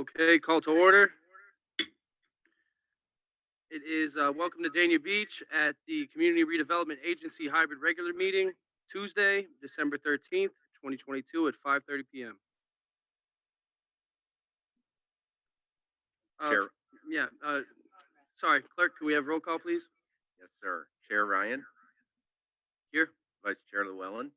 Okay, call to order. It is welcome to Dania Beach at the Community Redevelopment Agency hybrid regular meeting, Tuesday, December 13th, 2022 at 5:30 p.m. Chair. Yeah, sorry, clerk, can we have roll call, please? Yes, sir. Chair Ryan, Here. Vice Chair Llewellyn,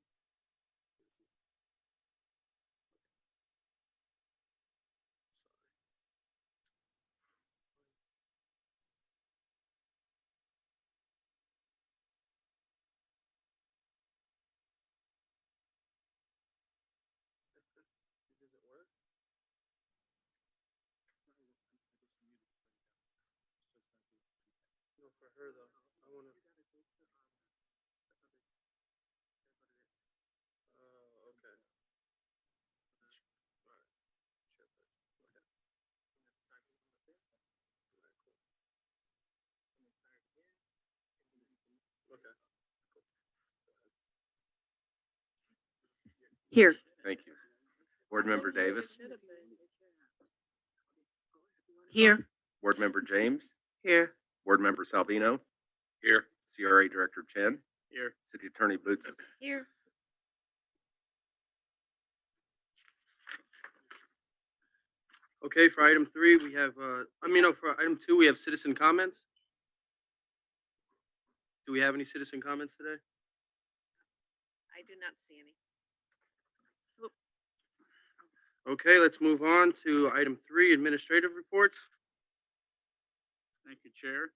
Does it work? No, for her though. I want to. Oh, okay. All right. Sure. Okay. Okay. Here. thank you. Board Member Davis, Here. Board Member James, Here. Board Member Salvino. Here. CRA Director Chen. Here. City Attorney Boots. Here. Okay, for item 3, we have, for item 2, we have citizen comments. Do we have any citizen comments today? I do not see any. Okay, let's move on to item 3, administrative reports. Thank you, Chair.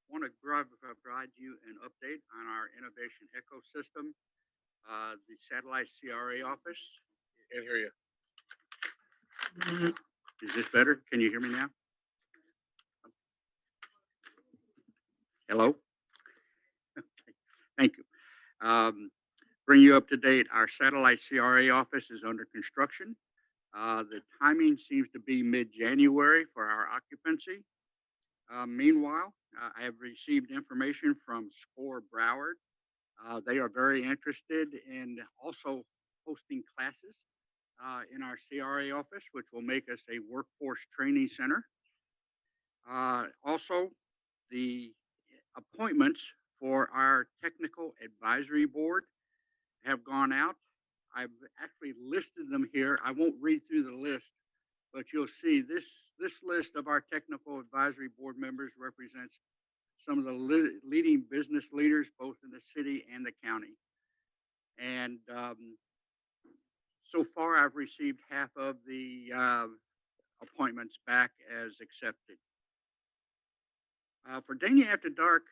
Want to provide you an update on our innovation ecosystem. The satellite CRA office. Can't hear you. Is this better? Can you hear me now? Hello? Okay. Thank you. Bring you up to date. Our satellite CRA office is under construction. The timing seems to be mid-January for our occupancy. Meanwhile, I have received information from SCORE Broward. They are very interested in also hosting classes in our CRA office, which will make us a workforce training center. Also, the appointments for our technical advisory board have gone out. I've actually listed them here. I won't read through the list, but you'll see this list of our technical advisory board members represents some of the leading business leaders, both in the city and the county. And so far, I've received half of the appointments back as accepted. For Dania After Dark,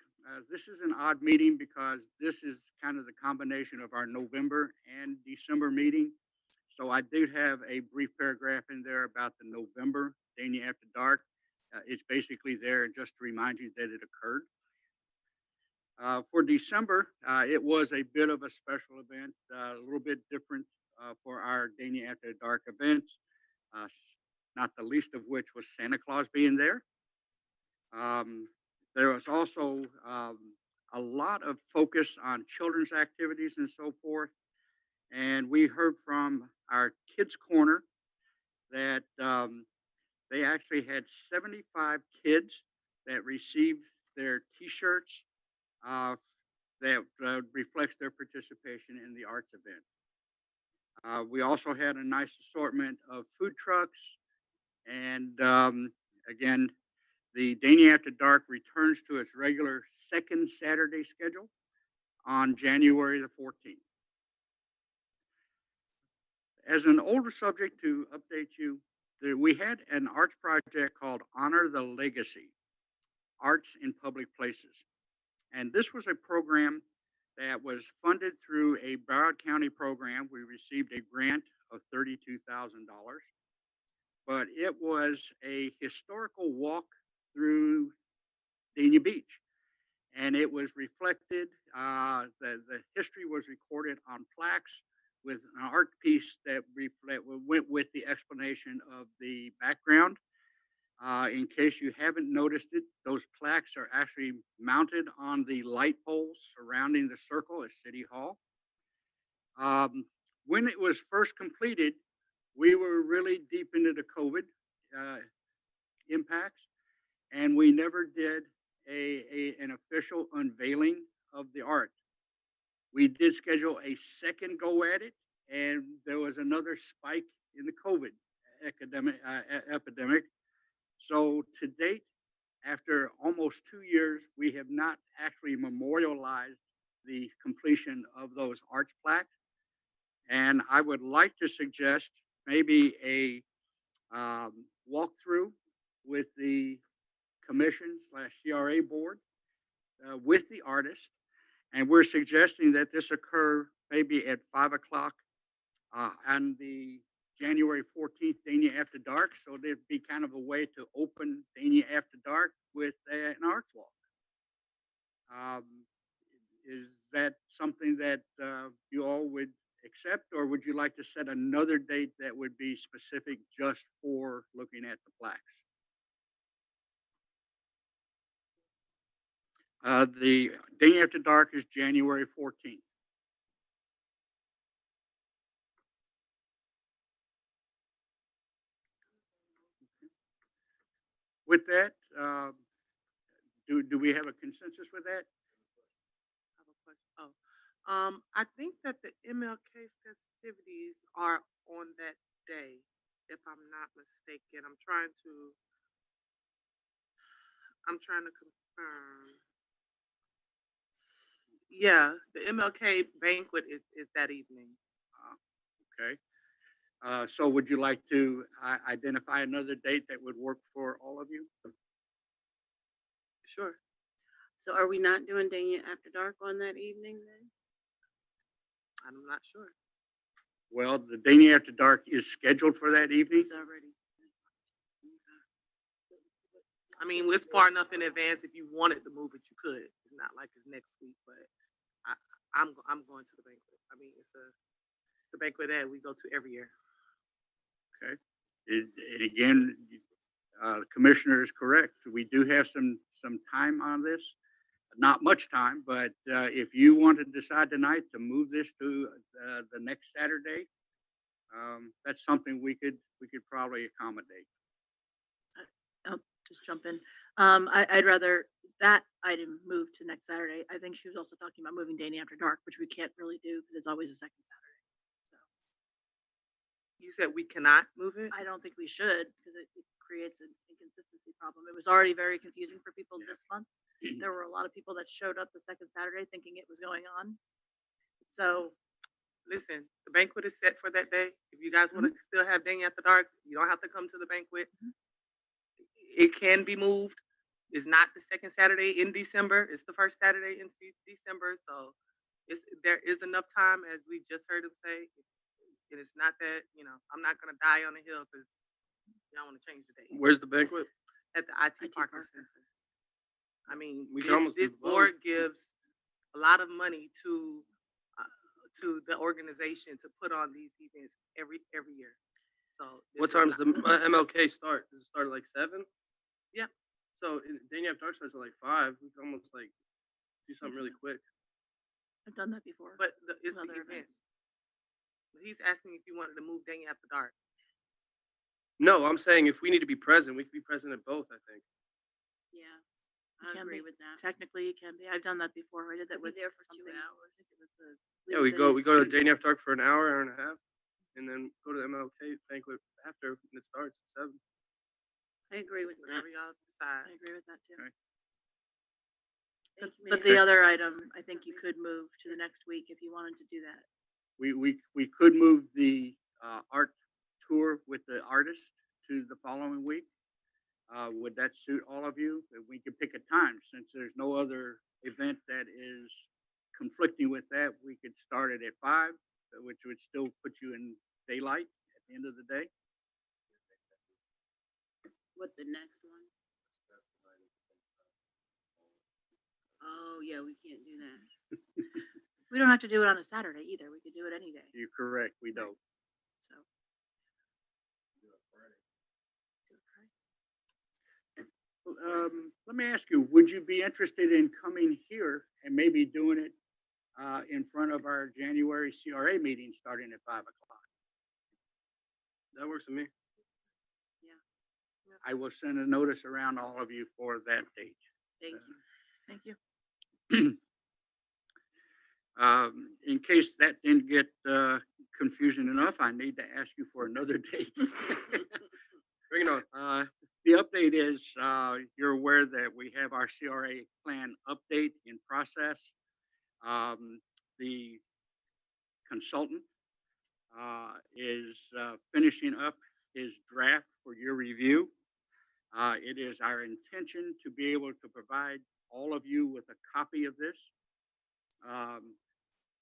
this is an odd meeting because this is kind of the combination of our November and December meeting. So I do have a brief paragraph in there about the November Dania After Dark. It's basically there just to remind you that it occurred. For December, it was a bit of a special event, a little bit different for our Dania After Dark event, not the least of which was Santa Claus being there. There was also a lot of focus on children's activities and so forth. And we heard from our Kids Corner that they actually had 75 kids that received their T-shirts that reflects their participation in the arts event. We also had a nice assortment of food trucks. And again, the Dania After Dark returns to its regular second Saturday schedule on January the 14th. As an older subject to update you, we had an arts project called Honor the Legacy, Arts in Public Places. And this was a program that was funded through a Broward County program. We received a grant of $32,000, but it was a historical walk through Dania Beach. And it was reflected, the history was recorded on plaques with an art piece that went with the explanation of the background. In case you haven't noticed it, those plaques are actually mounted on the light poles surrounding the circle at City Hall. When it was first completed, we were really deep into the COVID uh, impacts, and we never did an official unveiling of the art. We did schedule a second go at it, and there was another spike in the COVID epidemic. So to date, after almost 2 years, we have not actually memorialized the completion of those arch plaques. And I would like to suggest maybe a walkthrough with the commission slash CRA board with the artist. And we're suggesting that this occur maybe at 5 o'clock on the January 14th, Dania After Dark. So there'd be kind of a way to open Dania After Dark with an arts walk. Um, is that something that you all would accept, or would you like to set another date that would be specific just for looking at the plaques? The Day After Dark is January 14th. With that, do we have a consensus with that? I have a question. I think that the MLK festivities are on that day, if I'm not mistaken. I'm trying to confirm. Yeah, the MLK banquet is that evening. Okay. So would you like to identify another date that would work for all of you? Sure. So are we not doing Dania After Dark on that evening then? I'm not sure. Well, the Day After Dark is scheduled for that evening. It's already. I mean, it's far enough in advance. If you wanted to move it, you could. It's not like it's next week, but I'm going to the banquet. I mean, it's a banquet that we go to every year. Okay. And again, the commissioner is correct. We do have some time on this. Not much time, but if you want to decide tonight to move this to the next Saturday, that's something we could probably accommodate. I'll just jump in. I'd rather that item move to next Saturday. I think she was also talking about moving Danny After Dark, which we can't really do because it's always a second Saturday. So You said we cannot move it? I don't think we should because it creates an inconsistency problem. It was already very confusing for people this month. There were a lot of people that showed up the second Saturday thinking it was going on. So Listen, the banquet is set for that day. If you guys want to still have Dang After Dark, you don't have to come to the banquet. It can be moved. It's not the second Saturday in December. It's the first Saturday in December. So there is enough time, as we just heard him say. And it's not that, I'm not going to die on the hill because y'all want to change the date. Where's the banquet? At the IT Parker Parker. Center. I mean, We can almost this do both. board gives a lot of money to the organization to put on these events every year. So What time does the MLK start? Does it start at like 7? Yeah. So Dania After Dark starts at like 5. We can almost like do something really quick. I've done that before. But it's the Other event. events. He's asking if you wanted to move Dang After Dark. No, I'm saying if we need to be present, we can be present at both, I think. Yeah, You I can agree be. with that. Technically, it can be. I've done that before. I did that Be with there for 2 something. hours. I think it was the Yeah, League we of go to Cities. Dania After Dark for an hour and a half, and then go to the MLK banquet after when it starts at 7. I agree with that. Whatever y'all decide. I agree with that too. Okay. But, Thank you, but Mayor. the other item, I think you could move to the next week if you wanted to do that. We could move the art tour with the artist to the following week. Would that suit all of you? We could pick a time since there's no other event that is conflicting with that. We could start it at 5, which would still put you in daylight at the end of the day. What the next one? Oh, yeah, we can't do that. We don't have to do it on a Saturday either. We could do it any day. You're correct. We don't. So. Let me ask you, would you be interested in coming here and maybe doing it in front of our January CRA meeting starting at 5 o'clock? That works for me. I will send a notice around all of you for that date. Thank you. Thank you. In case that didn't get confusing enough, I need to ask you for another date. Bring it on. The update is, you're aware that we have our CRA plan update in process. The consultant is finishing up his draft for your review. It is our intention to be able to provide all of you with a copy of this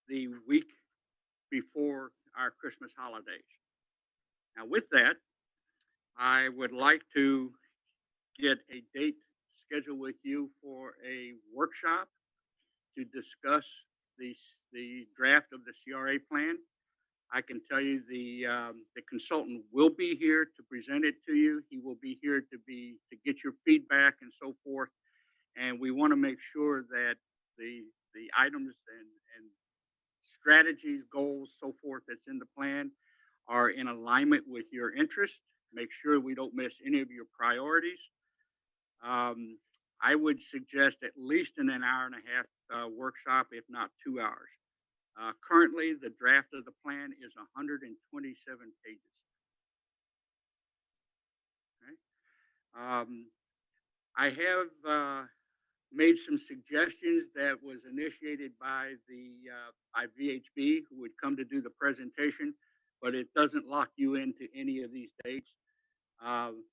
the week before our Christmas holidays. Now, with that, I would like to get a date scheduled with you for a workshop to discuss the draft of the CRA plan. I can tell you the consultant will be here to present it to you. He will be here to get your feedback and so forth. And we want to make sure that the items and strategies, goals, so forth that's in the plan are in alignment with your interest. Make sure we don't miss any of your priorities. I would suggest at least an hour and a half workshop, if not 2 hours. Currently, the draft of the plan is 127 pages. Okay. I have made some suggestions that was initiated by by VHB, who would come to do the presentation, but it doesn't lock you into any of these dates.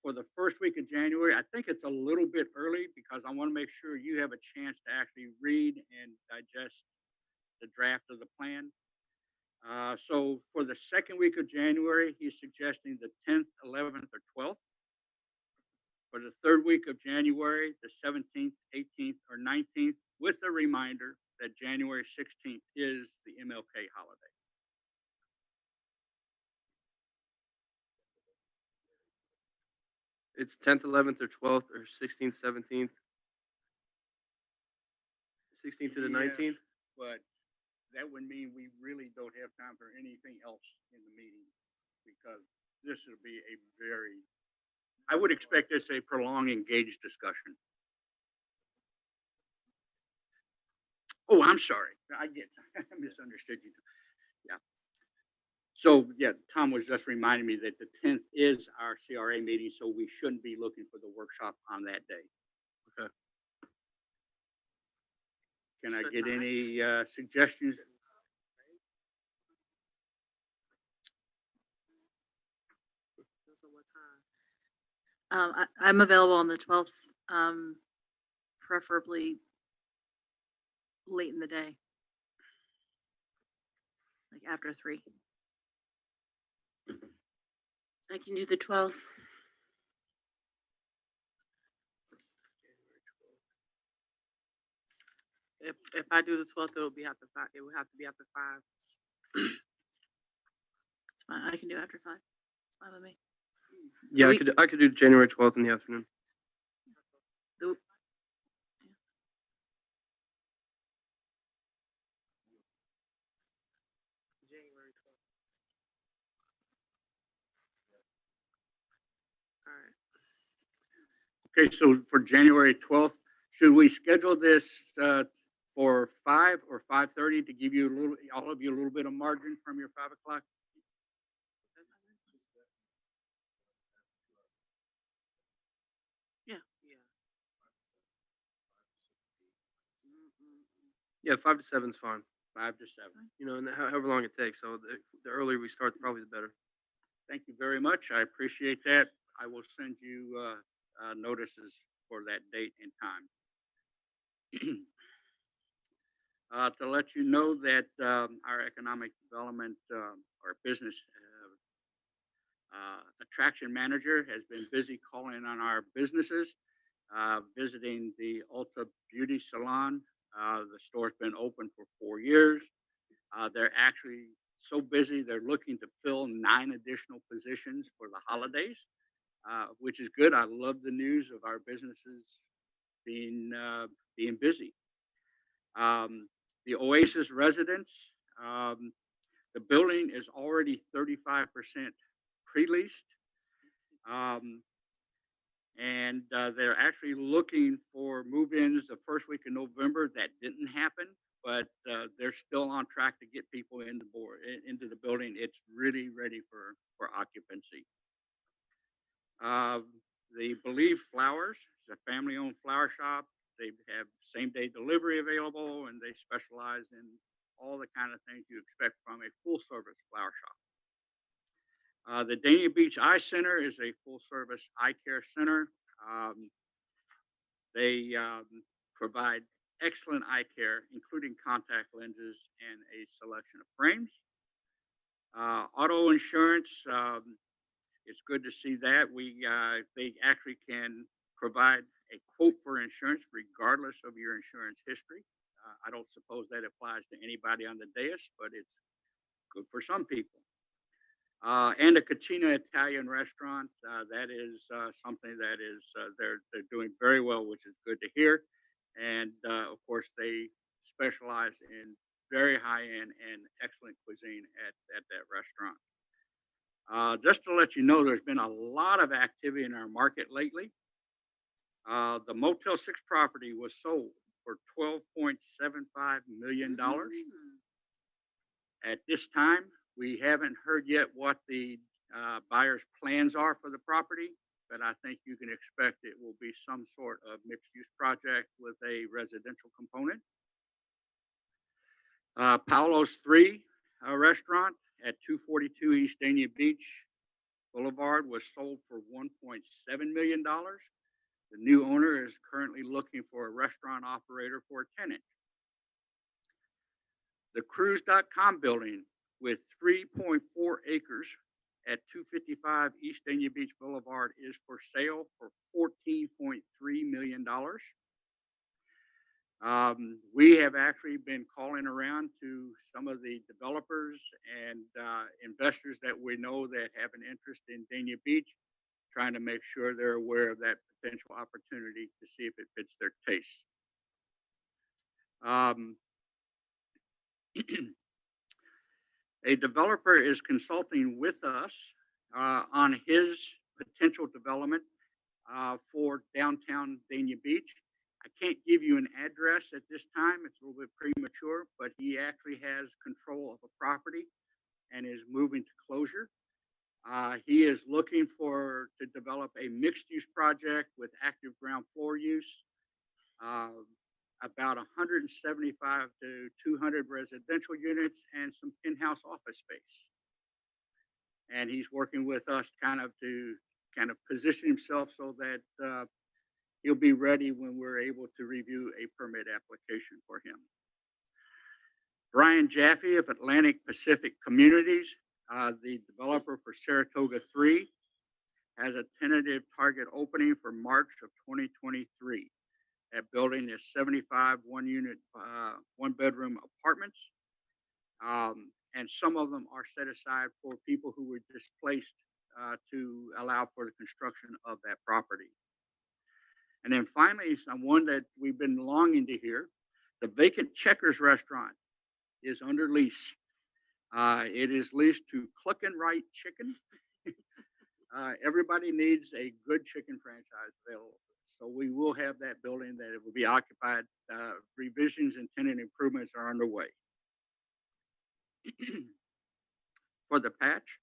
For the first week of January, I think it's a little bit early because I want to make sure you have a chance to actually read and digest the draft of the plan. So for the second week of January, he's suggesting the 10th, 11th, or 12th. For the third week of January, the 17th, 18th, or 19th, with a reminder that January 16th is the MLK holiday. It's 10th, 11th, or 12th, or 16th, 17th. 16th to the 19th. But that would mean we really don't have time for anything else in the meeting because this will be a I would expect this a prolonged, engaged discussion. Oh, I'm sorry. I misunderstood you. Yeah. So, yeah, Tom was just reminding me that the 10th is our CRA meeting, so we shouldn't be looking for the workshop on that day. Okay. Can I get any suggestions? I'm available on the 12th, preferably late in the day, like after 3. I can do the 12th. If I do the 12th, it'll be after 5. It will have to be after 5. It's fine. I can do after 5. It's fine with me. Yeah, We- I could do January 12th in the afternoon. The- January 12th. All right. Okay, so for January 12th, should we schedule this for 5 or 5:30 to give you all of you a little bit of margin from your 5 o'clock? Yeah. Yeah, 5 to 7 is fine. 5 to 7. You know, and however long it takes. So the earlier we start, probably the better. Thank you very much. I appreciate that. I will send you notices for that date and time. To let you know that our economic development or business attraction manager has been busy calling on our businesses, visiting the Ulta Beauty Salon. The store's been open for 4 years. They're actually so busy, they're looking to fill 9 additional positions for the holidays, which is good. I love the news of our businesses being busy. The Oasis residents, the building is already 35% pre-leased. And they're actually looking for move-ins the first week of November. That didn't happen, but they're still on track to get people into the building. It's really ready for occupancy. The Believe Flowers is a family-owned flower shop. They have same-day delivery available, and they specialize in all the kind of things you expect from a full-service flower shop. The Dania Beach Eye Center is a full-service eye care center. They provide excellent eye care, including contact lenses and a selection of frames. Auto insurance, it's good to see that. They actually can provide a quote for insurance regardless of your insurance history. I don't suppose that applies to anybody on the dais, but it's good for some people. And a Cucina Italian restaurant. That is something that is they're doing very well, which is good to hear. And of course, they specialize in very high end and excellent cuisine at that restaurant. Just to let you know, there's been a lot of activity in our market lately. The Motel 6 property was sold for $12.75 million. At this time, we haven't heard yet what the buyer's plans are for the property, but I think you can expect it will be some sort of mixed-use project with a residential component. Paolo's 3 restaurant at 242 East Dania Beach Boulevard was sold for $1.7 million. The new owner is currently looking for a restaurant operator for a tenant. The Cruise.com building with 3.4 acres at 255 East Dania Beach Boulevard is for sale for $14.3 million. We have actually been calling around to some of the developers and investors that we know that have an interest in Dania Beach, trying to make sure they're aware of that potential opportunity to see if it fits their taste. A developer is consulting with us on his potential development for downtown Dania Beach. I can't give you an address at this time. It's a little bit premature, but he actually has control of a property and is moving to closure. He is looking to develop a mixed-use project with active ground floor use, about 175 to 200 residential units, and some in-house office space. And he's working with us to position himself so that he'll be ready when we're able to review a permit application for him. Brian Jaffe of Atlantic Pacific Communities, the developer for Saratoga 3, has a tentative target opening for March of 2023. That building is 75 one-unit, one-bedroom apartments, and some of them are set aside for people who were displaced to allow for the construction of that property. And then finally, one that we've been longing to hear, the vacant Checkers restaurant is under lease. It is leased to Cluck and Right Chicken. Everybody needs a good chicken franchise available. So we will have that building that it will be occupied. Revisions and tenant improvements are underway. For the patch,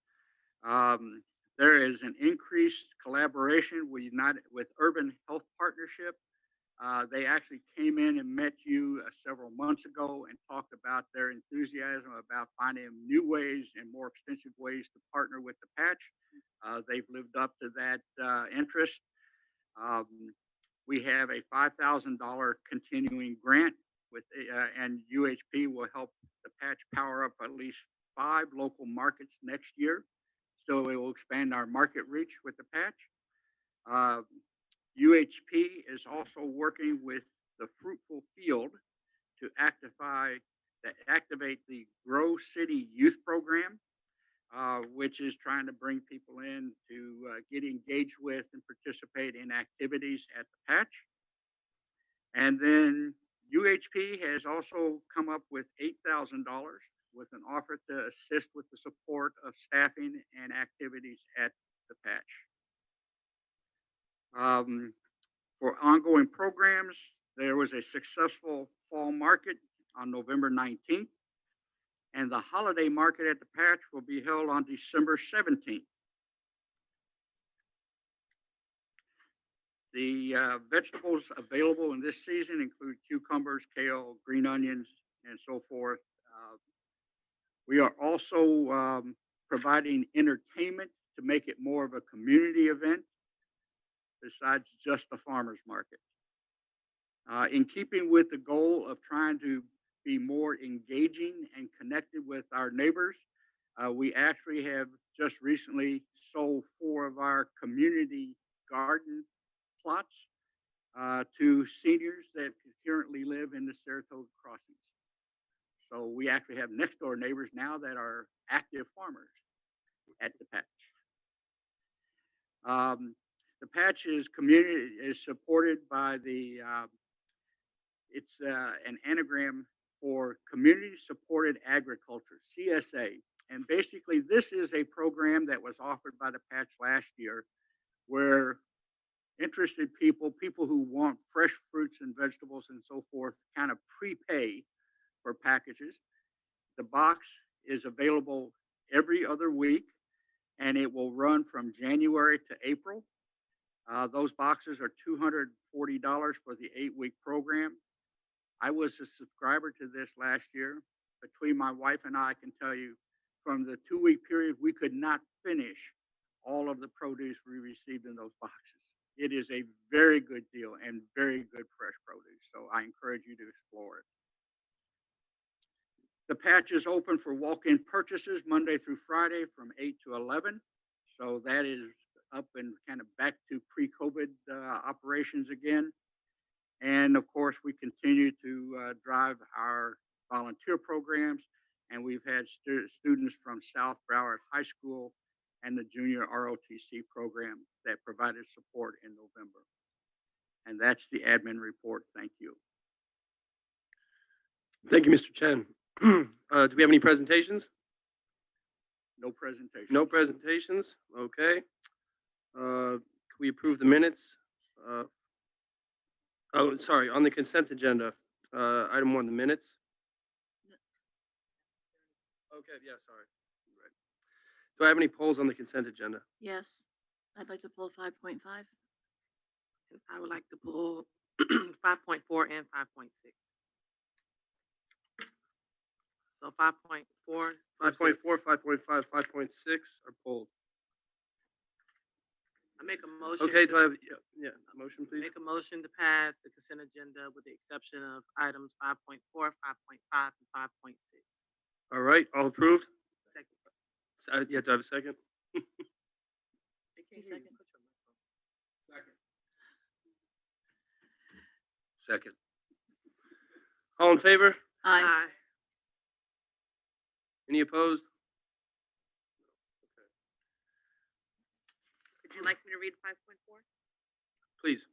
there is an increased collaboration with Urban Health Partnership. They actually came in and met you several months ago and talked about their enthusiasm about finding new ways and more extensive ways to partner with the patch. They've lived up to that interest. We have a $5,000 continuing grant and UHP will help the patch power up at least 5 local markets next year. So it will expand our market reach with the patch. UHP is also working with the Fruitful Field to activate the Grow City Youth Program, which is trying to bring people in to get engaged with and participate in activities at the patch. And then UHP has also come up with $8,000 with an offer to assist with the support of staffing and activities at the patch. Um, for ongoing programs, there was a successful fall market on November 19th, and the holiday market at the patch will be held on December 17th. The vegetables available in this season include cucumbers, kale, green onions, and so forth. We are also providing entertainment to make it more of a community event besides just the farmer's market. In keeping with the goal of trying to be more engaging and connected with our neighbors, we actually have just recently sold 4 of our community garden plots to seniors that currently live in the Saratoga crossings. So we actually have next door neighbors now that are active farmers at the patch. The patch is supported by it's an anagram for Community Supported Agriculture, CSA. And basically this is a program that was offered by the patch last year where interested people who want fresh fruits and vegetables and so forth, kind of prepay for packages. The box is available every other week, and it will run from January to April. Those boxes are $240 for the 8-week program. I was a subscriber to this last year. Between my wife and I can tell you, from the 2-week period, we could not finish all of the produce we received in those boxes. It is a very good deal and very good fresh produce. So I encourage you to explore it. The patch is open for walk-in purchases Monday through Friday from 8 to 11. So that is up and kind of back to pre-COVID operations again. And of course, we continue to drive our volunteer programs. And we've had students from South Broward High School and the junior ROTC program that provided support in November. And that's the admin report. Thank you. Thank you, Mr. Chen. Do we have any presentations? No presentation. No presentations. Okay. Can we approve the minutes? Oh, sorry, on the consent agenda, item 1, the minutes. Okay, yeah, sorry. Right. Do I have any polls on the consent agenda? Yes, I'd like to pull 5.5. And I would like to pull 5.4 and 5.6. So 5.4. 5.4, 5.5, 5.6 are pulled. I make a motion. Okay, to- do I have, yeah, motion, please? Make a motion to pass the consent agenda with the exception of items 5.4, 5.5, and 5.6. All right, all approved? Second. Yeah, do I have a second? I can't hear you. Second. Put your microphone. Second. All in favor? Aye. Aye. Any opposed? Would you like me to read 5.4? Please.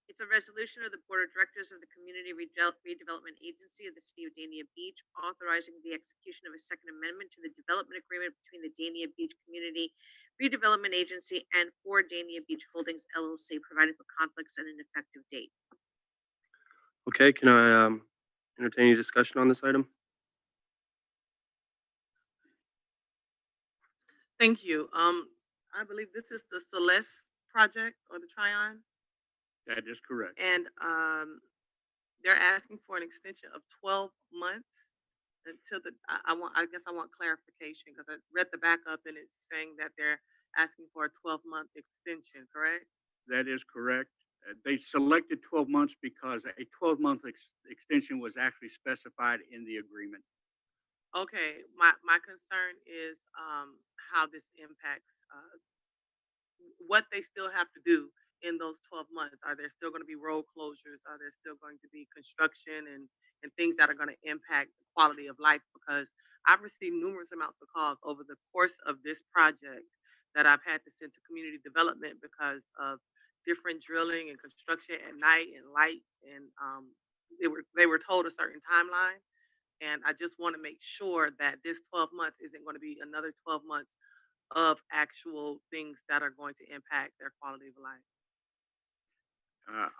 It's a resolution of the Board of Directors of the Community Redevelopment Agency of the City of Dania Beach, authorizing the execution of a second amendment to the development agreement between the Dania Beach Community Redevelopment Agency and for Dania Beach Holdings LLC, providing for conflicts and an effective date. Okay, can I entertain any discussion on this item? Thank you. I believe this is the Celeste project or the Tryon, That is correct. and they're asking for an extension of 12 months until the. I guess I want clarification because I read the backup and it's saying that they're asking for a 12-month extension. Correct? That is correct. They selected 12 months because a 12-month extension was actually specified in the agreement. Okay. My concern is how this impacts what they still have to do in those 12 months. Are there still going to be road closures? Are there still going to be construction and things that are going to impact the quality of life? Because I've received numerous amounts of calls over the course of this project that I've had to send to community development because of different drilling and construction at night and lights and they were told a certain timeline. And I just want to make sure that this 12 months isn't going to be another 12 months of actual things that are going to impact their quality of life.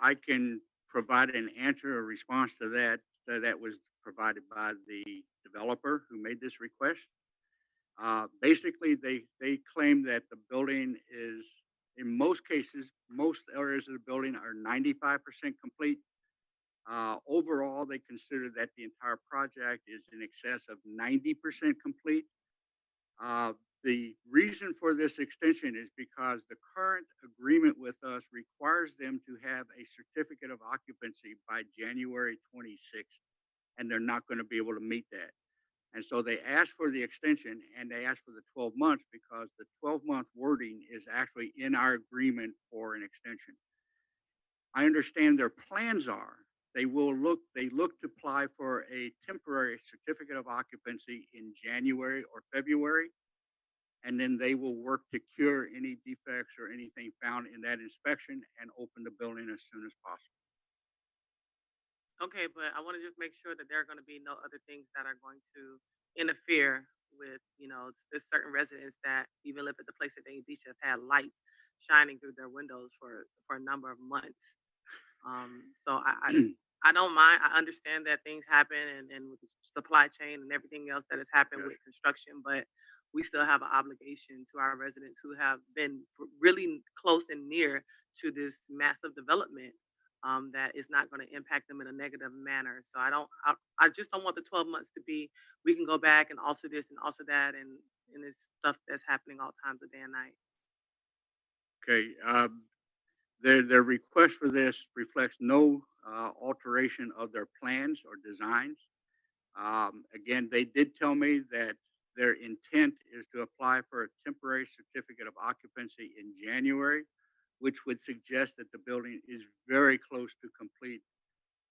I can provide an answer or response to that. That was provided by the developer who made this request. Basically, they claim that the building is, in most cases, most areas of the building are 95% complete. Overall, they consider that the entire project is in excess of 90% complete. Uh, the reason for this extension is because the current agreement with us requires them to have a certificate of occupancy by January 26th, and they're not going to be able to meet that. And so they asked for the extension and they asked for the 12 months because the 12-month wording is actually in our agreement for an extension. I understand their plans are they look to apply for a temporary certificate of occupancy in January or February, and then they will work to cure any defects or anything found in that inspection and open the building as soon as possible. Okay, but I want to just make sure that there are going to be no other things that are going to interfere with, there's certain residents that even live at the place at Dania Beach have had lights shining through their windows for a number of months. So I don't mind. I understand that things happen and with the supply chain and everything else that has happened Yes. with construction, but we still have an obligation to our residents who have been really close and near to this massive development, that is not going to impact them in a negative manner. So I just don't want the 12 months to be, we can go back and alter this and alter that and it's stuff that's happening all times of day and night. Okay, their request for this reflects no alteration of their plans or designs. Again, they did tell me that their intent is to apply for a temporary certificate of occupancy in January, which would suggest that the building is very close to complete,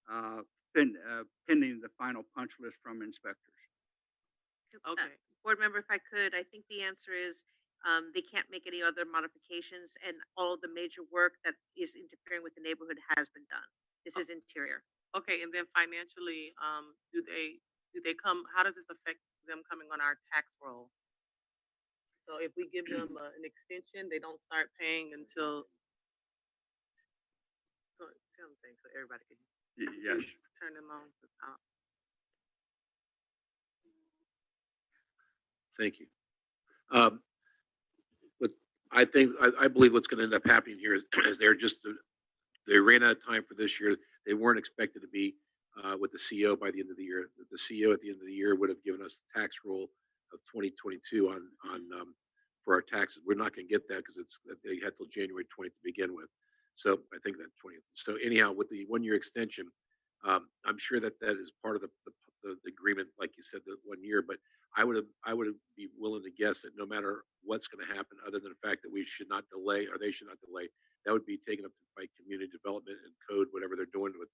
uh, pending the final punch list from inspectors. Okay. Board member, if I could, I think the answer is, they can't make any other modifications and all of the major work that is interfering with the neighborhood has been done. This is interior. Okay, and then financially, do they come? How does this affect them coming on our tax roll? So if we give them an extension, they don't start paying until. Tell them things so everybody can Yes. turn them on. Thank you. But I believe what's going to end up happening here is they ran out of time for this year. They weren't expected to be with the CO by the end of the year. The CO at the end of the year would have given us the tax roll of 2022 on for our taxes. We're not going to get that because they had till January 20th to begin with. So I think that 20th. So anyhow, with the 1 year extension, I'm sure that is part of the agreement, like you said, the 1 year. But I would be willing to guess that no matter what's going to happen, other than the fact that we should not delay or they should not delay, that would be taken up by community development and code, whatever they're doing with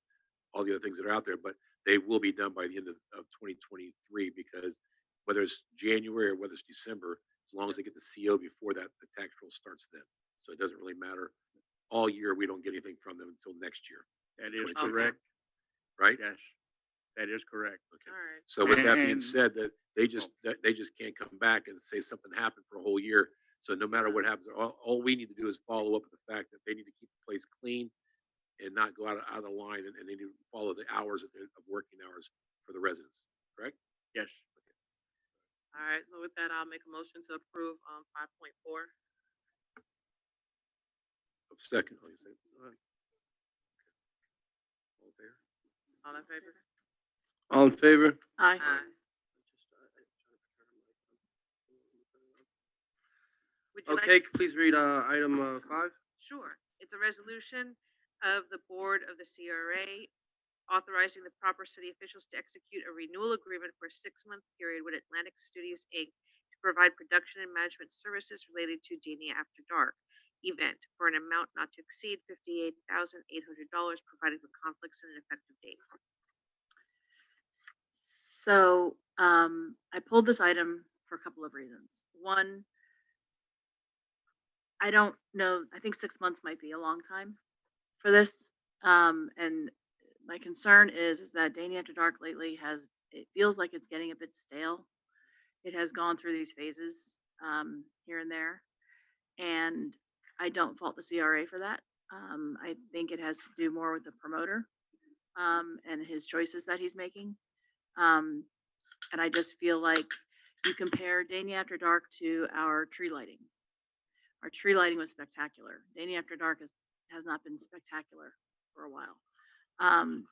all the other things that are out there. But they will be done by the end of 2023 because whether it's January or whether it's December, as long as they get the CO before that, the tax roll starts then. So it doesn't really matter. All year, we don't get anything from them until next year, That is 2023. correct. Right? Yes, that is correct. Okay. All right. So with that being And said, that they just can't come back and say something happened for a whole year. So no matter what happens, all we need to do is follow up with the fact that they need to keep the place clean and not go out of the line, and they need to follow the hours of working hours for the residents. Correct? yes, All right. So with that, I'll make a motion to approve 5.4. Second, like you said. All right. All there. All in favor? All in favor? Aye. Would you like? Okay, please read item 5. Sure. It's a resolution of the Board of the CRA authorizing the proper city officials to execute a renewal agreement for a 6-month period with Atlantic Studios, Inc. to provide production and management services related to Dania After Dark event for an amount not to exceed $58,800, provided for conflicts and an effective date. So I pulled this item for a couple of reasons. One, I don't know. I think 6 months might be a long time for this. And my concern is that Danny After Dark lately it feels like it's getting a bit stale. It has gone through these phases, here and there, and I don't fault the CRA for that. I think it has to do more with the promoter, and his choices that he's making. Um, and I just feel like you compare Danny After Dark to our tree lighting. Our tree lighting was spectacular. Danny After Dark has not been spectacular for a while. Um,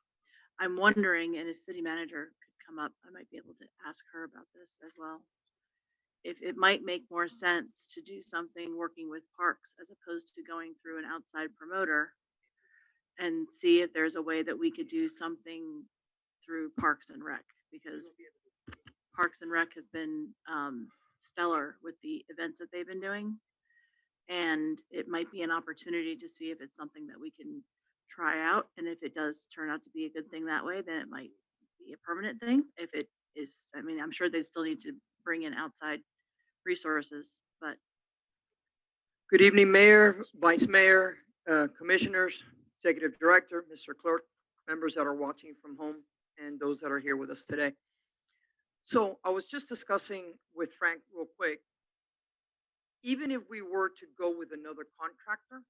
I'm wondering, and if city manager could come up, I might be able to ask her about this as well. If it might make more sense to do something working with parks as opposed to going through an outside promoter, and see if there's a way that we could do something through Parks and Rec, because Parks and Rec has been stellar with the events that they've been doing. And it might be an opportunity to see if it's something that we can try out. And if it does turn out to be a good thing that way, then it might be a permanent thing. If it is, I mean, I'm sure they still need to bring in outside resources, but Good evening, Mayor, Vice Mayor, Commissioners, Executive Director, Mr. Clerk, members that are watching from home, and those that are here with us today. So I was just discussing with Frank real quick. Even if we were to go with another contractor,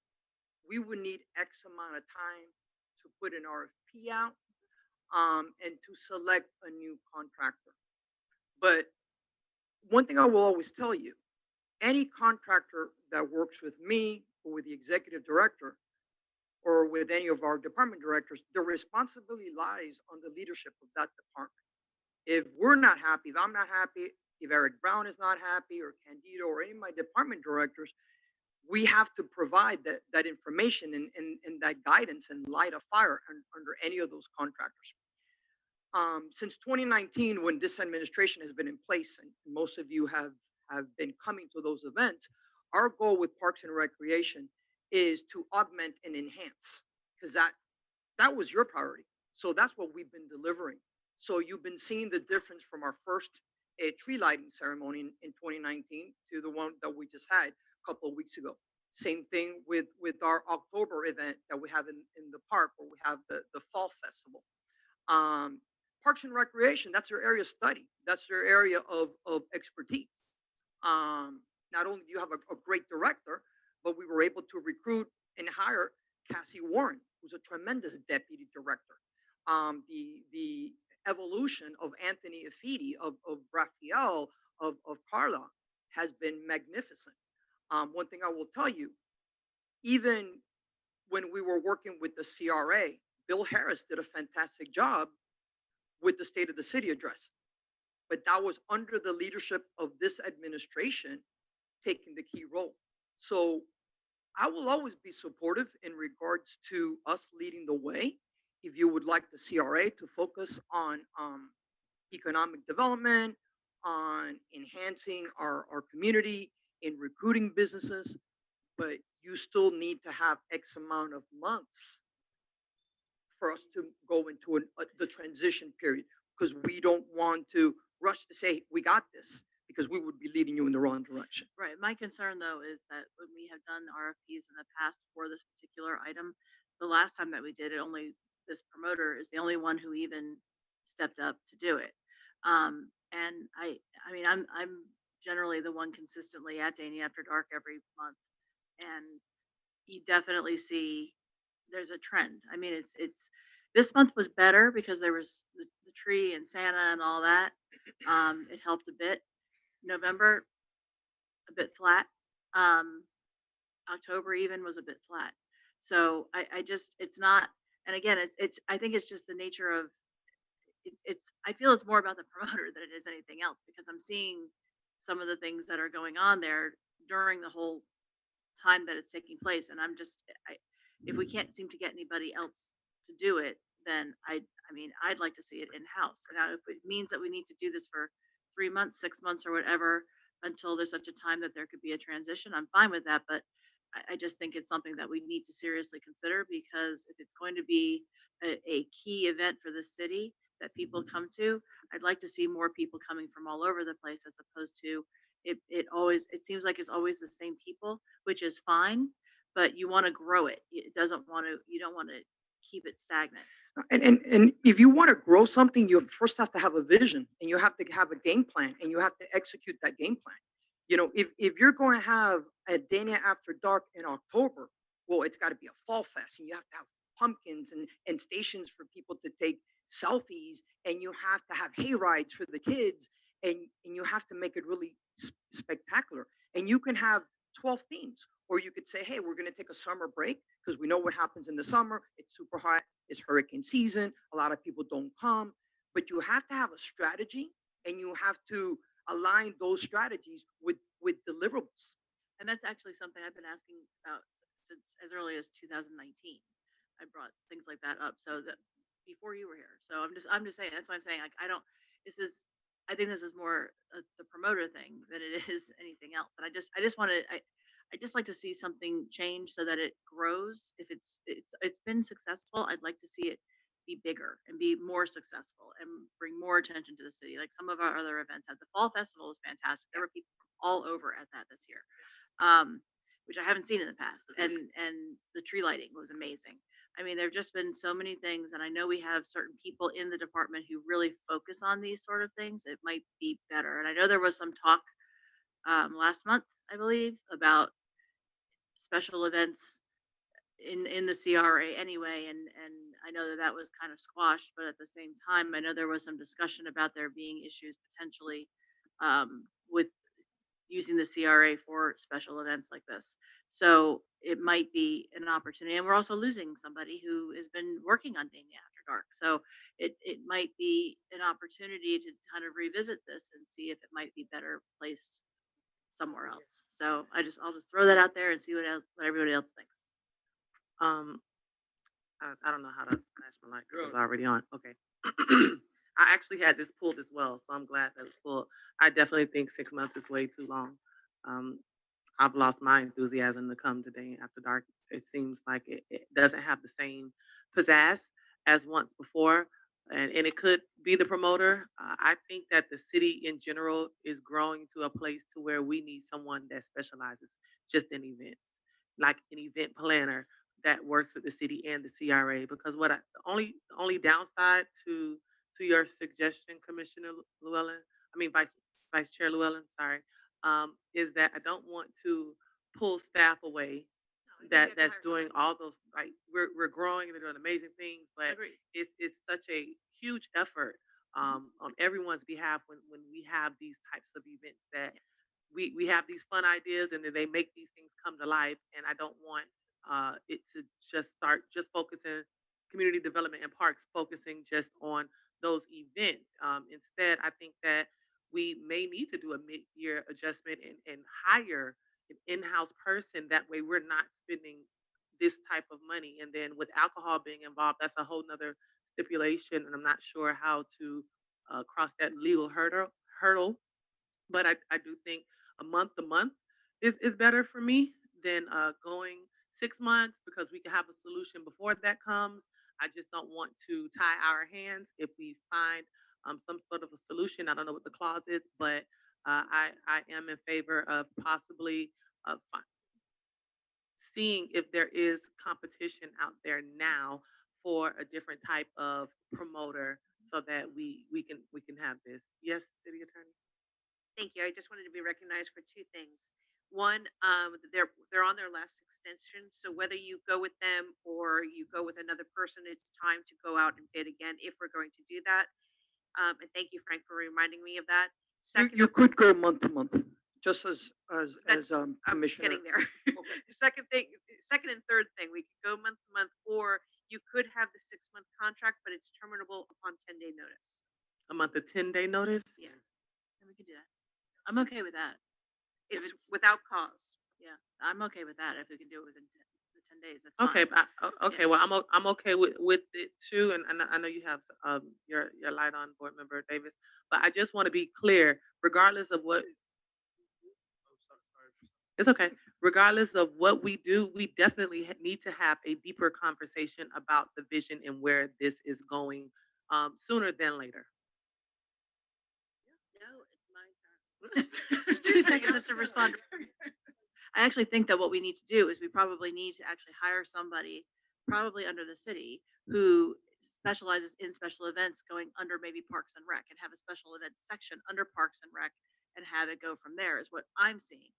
we would need X amount of time to put an RFP out, and to select a new contractor. But one thing I will always tell you, any contractor that works with me or with the executive director or with any of our department directors, the responsibility lies on the leadership of that department. If we're not happy, if I'm not happy, if Eric Brown is not happy, or Candido, or any of my department directors, we have to provide that information and that guidance and light a fire under any of those contractors. Since 2019, when this administration has been in place, and most of you have been coming to those events, our goal with Parks and Recreation is to augment and enhance, because that was your priority. So that's what we've been delivering. So you've been seeing the difference from our first tree lighting ceremony in 2019 to the one that we just had a couple of weeks ago. Same thing with our October event that we have in the park, where we have the fall festival. Um, Parks and Recreation, that's their area of study. That's their area of expertise. Not only do you have a great director, but we were able to recruit and hire Cassie Warren, who's a tremendous deputy director. The evolution of Anthony Affidi, of Raphael, of Carla has been magnificent. One thing I will tell you, even when we were working with the CRA, Bill Harris did a fantastic job with the State of the City address. But that was under the leadership of this administration taking the key role. So I will always be supportive in regards to us leading the way. If you would like the CRA to focus on economic development, on enhancing our community, in recruiting businesses, but you still need to have X amount of months for us to go into the transition period, because we don't want to rush to say we got this, because we would be leading you in the wrong direction. right. My concern though is that when we have done RFPs in the past for this particular item, the last time that we did it, only this promoter is the only one who even stepped up to do it. And I mean, I'm generally the one consistently at Danny After Dark every month, and you definitely see there's a trend. I mean, it's this month was better because there was the tree and Santa and all that. It helped a bit. November, a bit flat. Um, October even was a bit flat. So I just it's not. And again, it's I think it's just the nature of it's. I feel it's more about the promoter than it is anything else, because I'm seeing some of the things that are going on there during the whole time that it's taking place, and I'm just if we can't seem to get anybody else to do it, then I mean I'd like to see it in house. Now, if it means that we need to do this for 3 months, 6 months, or whatever until there's such a time that there could be a transition, I'm fine with that. But I just think it's something that we need to seriously consider, because if it's going to be a key event for the city that people come to, I'd like to see more people coming from all over the place, as opposed to it seems like it's always the same people, which is fine, but you want to grow it. It doesn't want to, you don't want to keep it stagnant. And if you want to grow something, you first have to have a vision, and you have to have a game plan, and you have to execute that game plan. If you're going to have a Dania After Dark in October, well, it's got to be a fall fest, and you have to have pumpkins and stations for people to take selfies, and you have to have hay rides for the kids, and you have to make it really spectacular. And you can have 12 themes, or you could say, hey, we're going to take a summer break because we know what happens in the summer. It's super hot. It's hurricane season. A lot of people don't come, but you have to have a strategy, and you have to align those strategies with deliverables. And that's actually something I've been asking about since as early as 2019. I brought things like that up. So that before you were here. So I'm just saying, that's why I'm saying, like, this is, I think this is more the promoter thing than it is anything else. And I just want to, I just like to see something change so that it grows. If it's been successful, I'd like to see it be bigger and be more successful and bring more attention to the city. Like some of our other events had the fall festival was fantastic. There were people from all over at that this year, which I haven't seen in the past. And the tree lighting was amazing. I mean, there have just been so many things, and I know we have certain people in the department who really focus on these sort of things. It might be better. And I know there was some talk last month, I believe, about special events in the CRA anyway, and I know that that was kind of squashed, but at the same time, I know there was some discussion about there being issues potentially with using the CRA for special events like this. So it might be an opportunity, and we're also losing somebody who has been working on Dania After Dark. So it might be an opportunity to kind of revisit this and see if it might be better placed somewhere else. So I'll just throw that out there and see what everybody else thinks. I don't know how to flash my light because it's already on. Okay. I actually had this pulled as well, so I'm glad that it's pulled. I definitely think 6 months is way too long. I've lost my enthusiasm to come today after dark. It seems like it doesn't have the same pizzazz as once before, and it could be the promoter. I think that the city in general is growing to a place to where we need someone that specializes just in events, like an event planner that works with the city and the CRA. Because the only downside to your suggestion, Commissioner Llewellyn, I mean Vice Chair Llewellyn, sorry, is that I don't want to pull staff away that's doing all those, like, we're growing and they're doing amazing things, but Agreed. it's such a huge effort on everyone's behalf when we have these types of events that we have these fun ideas and then they make these things come to life, and I don't want it to just focusing community development and parks focusing just on those events. Instead, I think that we may need to do a mid-year adjustment and hire an in-house person. That way we're not spending this type of money. And then with alcohol being involved, that's a whole nother stipulation. And I'm not sure how to cross that legal hurdle. But I do think a month is better for me than going 6 months, because we can have a solution before that comes. I just don't want to tie our hands if we find some sort of a solution. I don't know what the clause is, but I am in favor of possibly seeing if there is competition out there now for a different type of promoter so that we can have this. Yes, City Attorney. Thank you. I just wanted to be recognized for two things. One, they're on their last extension, so whether you go with them or you go with another person, it's time to go out and bid again if we're going to do that. And thank you, Frank, for reminding me of that. Second, You could go month to month, just as I'm Commissioner. getting there. Second and third thing, we could go month to month, or you could have the 6-month contract, but it's terminable upon 10-day notice. A month of 10-day notice? Yeah, And we can do that. I'm okay with that. If it's it's- without cause. Yeah, I'm okay with that. If we can do it within the 10 days, that's Okay, fine. okay. Well, I'm okay with it too, and I know you have your light on, Board Member Davis, but I just want to be clear, regardless of what. It's okay. Regardless of what we do, we definitely need to have a deeper conversation about the vision and where this is going sooner than later. No, it's my turn. Just 2 seconds just to respond. I actually think that what we need to do is we probably need to actually hire somebody probably under the city, who specializes in special events going under maybe Parks and Rec, and have a special events section under Parks and Rec and have it go from there, is what I'm seeing.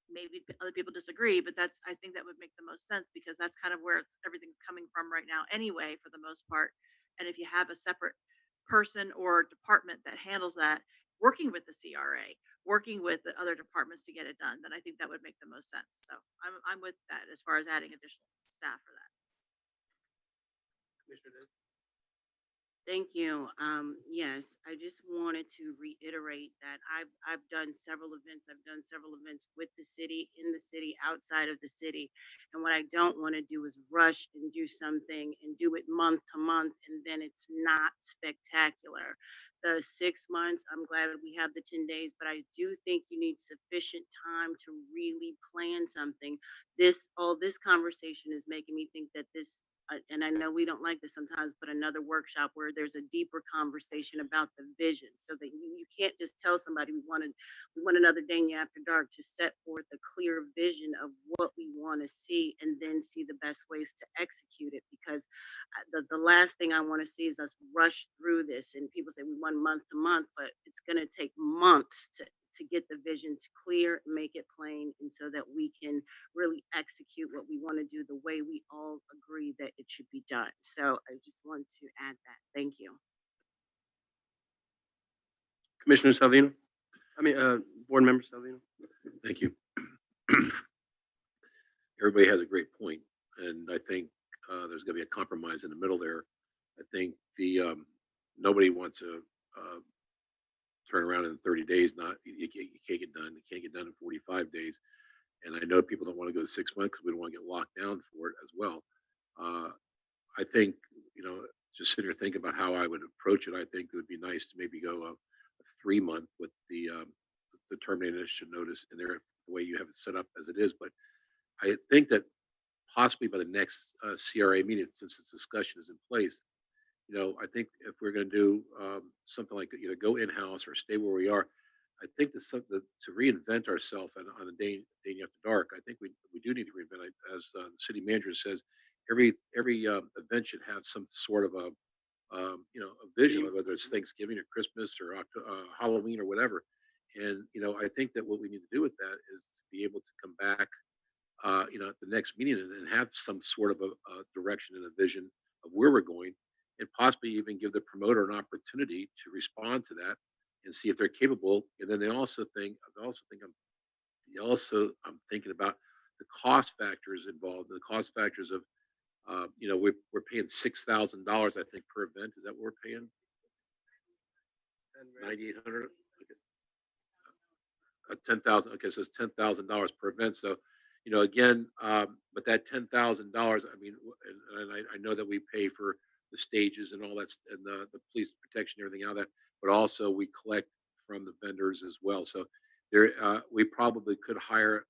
Maybe other people disagree, but I think that would make the most sense, because that's kind of where everything's coming from right now anyway, for the most part. And if you have a separate person or department that handles that, working with the CRA, working with the other departments to get it done, then I think that would make the most sense. So I'm with that as far as adding additional staff for that. Commissioner Day? Thank you. Yes, I just wanted to reiterate that I've done several events. I've done several events with the city, in the city, outside of the city. And what I don't want to do is rush and do something and do it month to month, and then it's not spectacular. The 6 months, I'm glad that we have the 10 days, but I do think you need sufficient time to really plan something. All this conversation is making me think that and I know we don't like this sometimes, but another workshop where there's a deeper conversation about the vision, so that you can't just tell somebody we want another Dania After Dark, to set forth a clear vision of what we want to see, and then see the best ways to execute it. Because the last thing I want to see is us rush through this and people say we want month to month, but it's going to take months to get the vision clear, make it plain, and so that we can really execute what we want to do the way we all agree that it should be done. So I just want to add that. Thank you. Commissioner Salvino? Board Member Salvino? Thank you. Everybody has a great point, and I think there's going to be a compromise in the middle there. I think nobody wants to turn around in 30 days. You can't get done. You can't get done in 45 days. And I know people don't want to go to 6 months because we don't want to get locked down for it as well. I think, just sitting here thinking about how I would approach it, I think it would be nice to maybe go a 3 month with the termination notice in there, the way you have it set up as it is. But I think that possibly by the next CRA meeting, since this discussion is in place, I think if we're going to do something like either go in-house or stay where we are, I think to reinvent ourselves on a day after dark, I think we do need to reinvent it. As the city manager says, every event should have some sort of a vision, of whether it's Thanksgiving or Christmas or Halloween or whatever. And I think that what we need to do with that is to be able to come back, at the next meeting, and have some sort of a direction and a vision of where we're going, and possibly even give the promoter an opportunity to respond to that and see if they're capable. And then I'm thinking about the cost factors involved, the cost factors of, we're paying $6,000, I think, per event. Is that what we're paying? 9,800. 10,000. Okay, so it's $10,000 per event. So, again, but that $10,000, I mean, and I know that we pay for the stages and all that, and the police protection, everything out of that, but also we collect from the vendors as well. So we probably could hire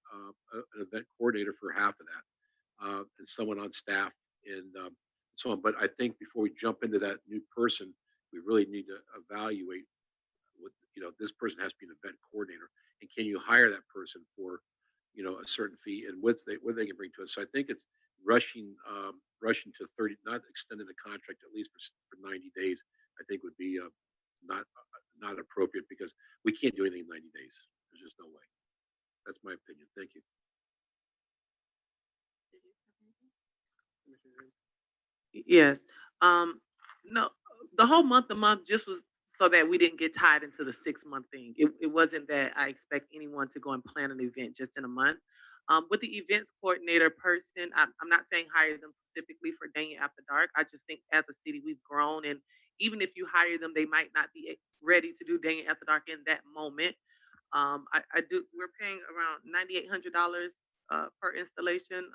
an event coordinator for half of that, and someone on staff, and so on. But I think before we jump into that new person, we really need to evaluate what, this person has to be an event coordinator, and can you hire that person for, a certain fee, and what they can bring to us. So I think it's rushing to 30, not extending the contract at least for 90 days. I think would be not not appropriate, because we can't do anything in 90 days. There's just no way. That's my opinion. Thank you. Yes. No, the whole month to month just was so that we didn't get tied into the 6 month thing. It wasn't that I expect anyone to go and plan an event just in a month. With the events coordinator person, I'm not saying hire them specifically for Dania After Dark. I just think as a city we've grown, and even if you hire them, they might not be ready to do Dania After Dark in that moment. I do. We're paying around $9,800 per installation,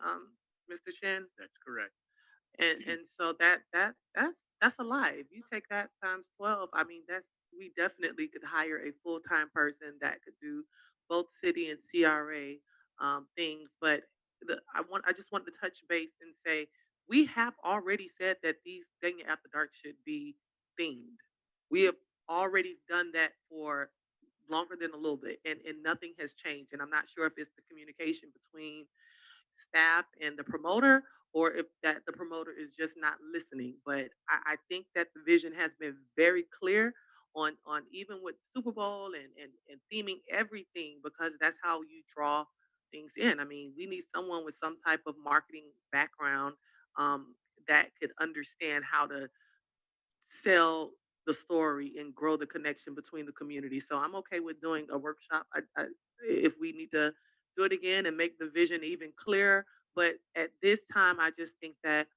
Mr. Shin. That's correct. And so that's a lot. If you take that times 12, I mean, we definitely could hire a full-time person that could do both city and CRA things. But I just want to touch base and say we have already said that these Dania After Dark should be themed. We have already done that for longer than a little bit, and nothing has changed. And I'm not sure if it's the communication between staff and the promoter, or if that the promoter is just not listening. But I think that the vision has been very clear on even with Super Bowl and theming everything, because that's how you draw things in. I mean, we need someone with some type of marketing background, that could understand how to sell the story and grow the connection between the community. So I'm okay with doing a workshop. If we need to do it again and make the vision even clearer. But at this time, I just think that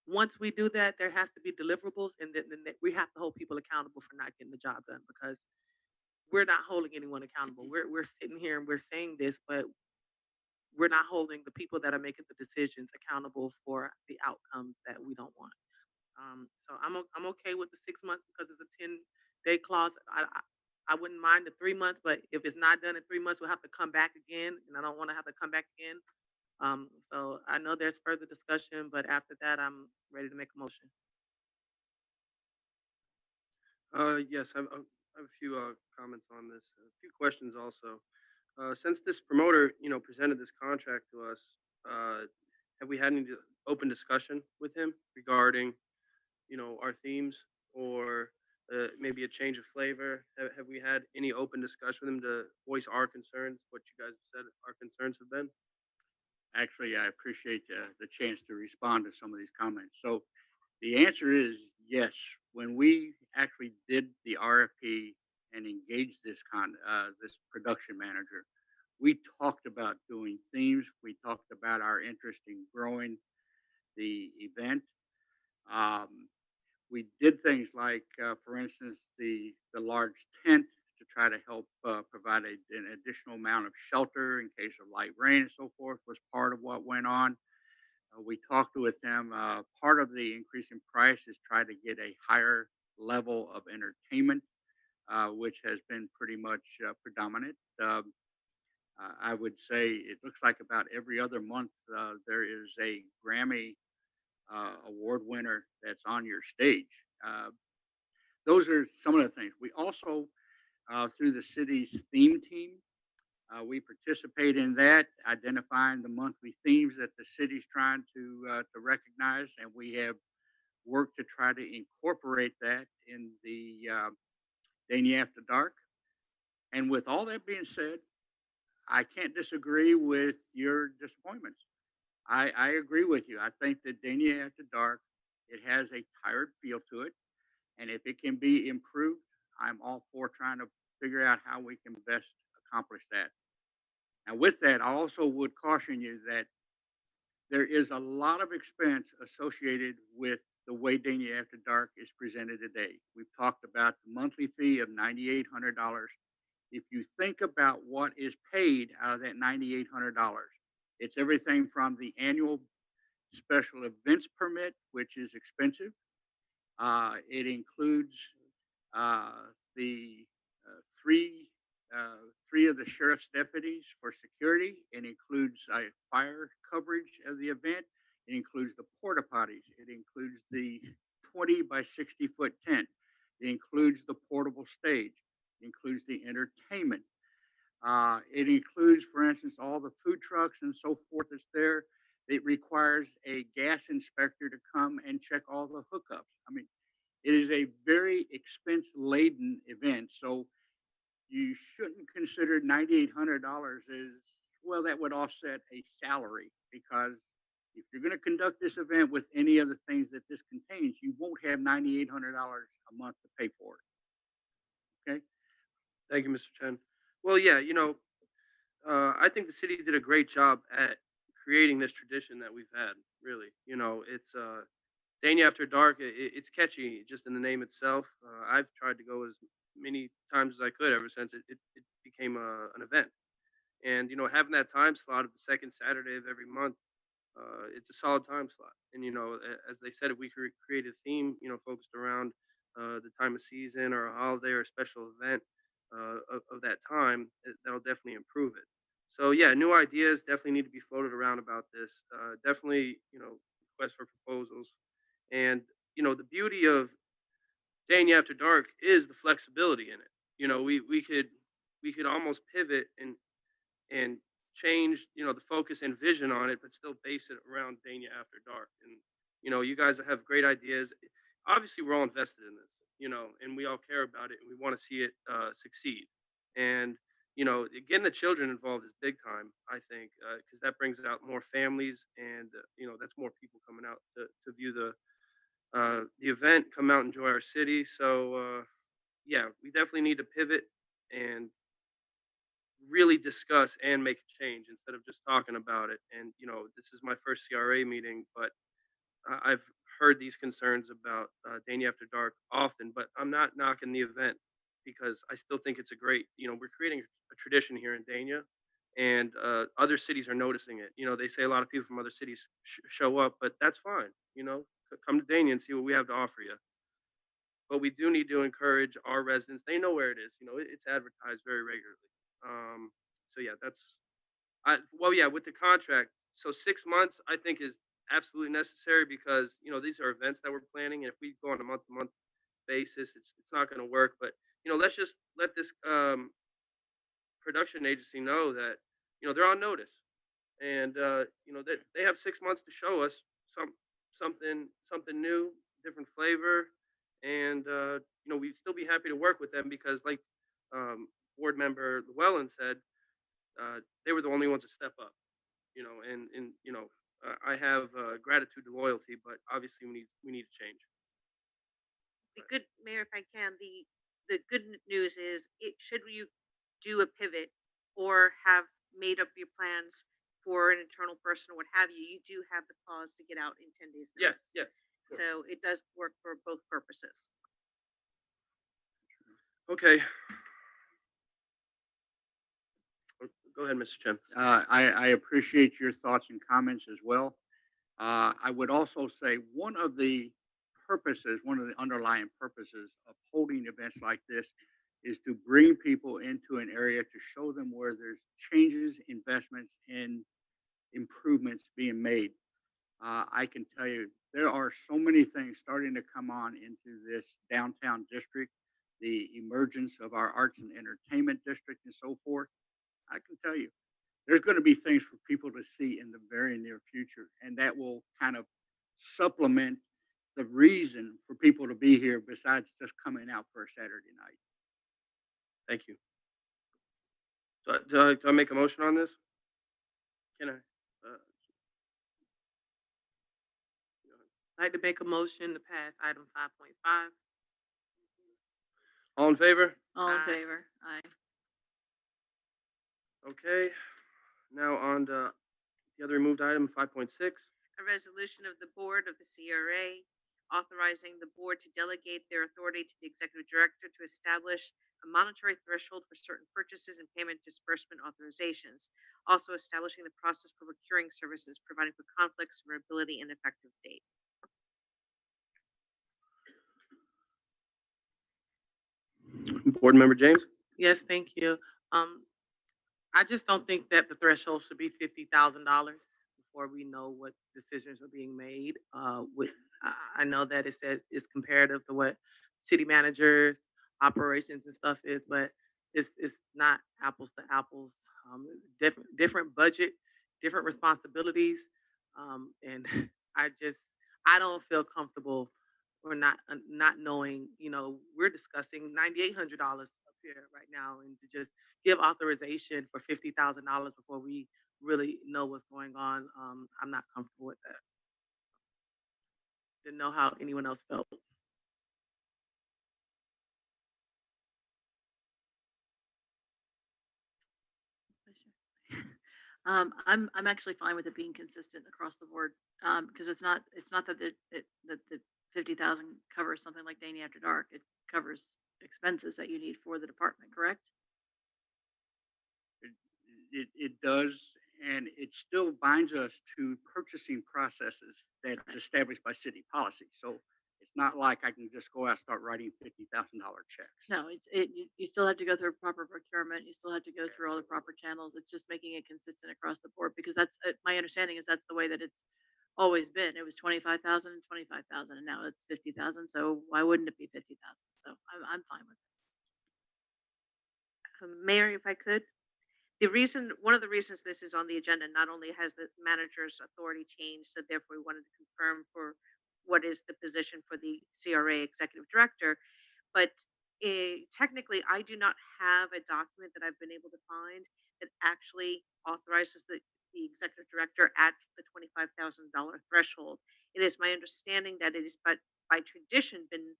once we do that, there has to be deliverables, and then we have to hold people accountable for not getting the job done, because we're not holding anyone accountable. We're sitting here and we're saying this, but we're not holding the people that are making the decisions accountable for the outcomes that we don't want. So I'm okay with the 6 months because it's a 10-day clause. I wouldn't mind the 3 months, but if it's not done in 3 months, we'll have to come back again, and I don't want to have to come back again. So I know there's further discussion, but after that, I'm ready to make a motion. Yes, I have a few comments on this, a few questions also. Since this promoter, presented this contract to us, uh, have we had any open discussion with him regarding, our themes, or maybe a change of flavor? Have we had any open discussion with him to voice our concerns, what you guys have said our concerns have been? Actually, I appreciate the chance to respond to some of these comments. So the answer is yes. When we actually did the RFP and engaged this production manager, we talked about doing themes. We talked about our interest in growing the event. Um, we did things like, for instance, the large tent to try to help provide an additional amount of shelter in case of light rain and so forth was part of what went on. We talked with them. Part of the increase in price is try to get a higher level of entertainment, which has been pretty much predominant. I would say it looks like about every other month there is a Grammy award winner that's on your stage. Uh, those are some of the things. We also, through the city's theme team, we participate in that, identifying the monthly themes that the city's trying to recognize, and we have worked to try to incorporate that in the Dania After Dark. And with all that being said, I can't disagree with your disappointments. I agree with you. I think that Dania After Dark, it has a tired feel to it, and if it can be improved, I'm all for trying to figure out how we can best accomplish that. And with that, I also would caution you that there is a lot of expense associated with the way Dania After Dark is presented today. We've talked about the monthly fee of $9,800. If you think about what is paid out of that $9,800, it's everything from the annual special events permit, which is expensive. It includes the three three of the sheriff's deputies for security. It includes fire coverage of the event. It includes the porta potties. It includes the 20 by 60-foot tent. It includes the portable stage. It includes the entertainment. It includes, for instance, all the food trucks and so forth that's there. It requires a gas inspector to come and check all the hookups. I mean, it is a very expense laden event. So you shouldn't consider $9,800 as, well, that would offset a salary, because if you're going to conduct this event with any of the things that this contains, you won't have $9,800 a month to pay for it. Okay. Thank you, Mr. Chen. Well, yeah, I think the city did a great job at creating this tradition that we've had. Really, it's Dania After Dark. It's catchy just in the name itself. I've tried to go as many times as I could ever since it became an event. And having that time slot of the second Saturday of every month, it's a solid time slot. And as they said, if we could create a theme, focused around the time of season or a holiday or a special event of that time, that'll definitely improve it. So yeah, new ideas definitely need to be floated around about this. Definitely, request for proposals. And the beauty of Dane After Dark is the flexibility in it. We could almost pivot and change, the focus and vision on it, but still base it around Dania After Dark. And, you guys have great ideas. Obviously, we're all invested in this, and we all care about it and we want to see it succeed. And, getting the children involved is big time, I think, because that brings out more families and, that's more people coming out to view the event, come out and enjoy our city. So, yeah, we definitely need to pivot and really discuss and make a change instead of just talking about it. And this is my first CRA meeting, but I've heard these concerns about Dania After Dark often. But I'm not knocking the event because I still think it's a great. We're creating a tradition here in Dania, and other cities are noticing it. They say a lot of people from other cities show up, but that's fine. Come to Dania and see what we have to offer you. But we do need to encourage our residents. They know where it is. It's advertised very regularly. So yeah, well, yeah, with the contract. So 6 months, I think, is absolutely necessary because these are events that we're planning, and if we go on a month-to-month basis, it's not going to work. But let's just let this production agency know that they're on notice, and that they have 6 months to show us something new, different flavor, and we'd still be happy to work with them because, like um, board member Llewellyn said, they were the only ones to step up. And I have gratitude to loyalty, but obviously we need to change. The good, Mayor, if I can, the good news is, should you do a pivot or have made up your plans for an internal person or what have you, you do have the clause to get out in 10 days Yes, notice. yes. Sure. So it does work for both purposes. Okay. Go ahead, Mr. Chen. I appreciate your thoughts and comments as well. I would also say one of the one of the underlying purposes of holding events like this is to bring people into an area to show them where there's changes, investments, and improvements being made. I can tell you there are so many things starting to come on into this downtown district, the emergence of our arts and entertainment district and so forth. I can tell you there's going to be things for people to see in the very near future, and that will kind of supplement the reason for people to be here besides just coming out for a Saturday night. Thank you. Do I make a motion on this? Can I? I'd like to make a motion to pass item 5.5. All in favor? All in Aye. favor? Aye. Okay. Now on to the other removed item, 5.6. A resolution of the board of the CRA authorizing the board to delegate their authority to the executive director to establish a monetary threshold for certain purchases and payment disbursement authorizations, also establishing the process for procuring services, providing for conflicts, severability, and effective date. Board Member James? Yes, thank you. Um, I just don't think that the threshold should be $50,000 before we know what decisions are being made. I know that it says it's comparative to what city managers, operations and stuff is, but it's not apples to apples. Different budget, different responsibilities, and I don't feel comfortable or not knowing. We're discussing $9,800 up here right now, and to just give authorization for $50,000 before we really know what's going on. I'm not comfortable with that. Didn't know how anyone else felt. I'm actually fine with it being consistent across the board, because it's not that that the 50,000 covers something like Danny After Dark. It covers expenses that you need for the department, correct? It does, and it still binds us to purchasing processes that's established by city policy. So it's not like I can just go out and start writing $50,000 checks. No, you still have to go through proper procurement. You still have to go through all the proper channels. It's just making it consistent across the board, because that's my understanding is that's the way that it's always been. It was 25,000 and 25,000, and now it's 50,000. So why wouldn't it be 50,000? So I'm fine with it. Mayor, if I could, one of the reasons this is on the agenda, not only has the manager's authority changed, so therefore we wanted to confirm for what is the position for the CRA executive director, but technically, I do not have a document that I've been able to find that actually authorizes the executive director at the $25,000 threshold. It is my understanding that it is by tradition been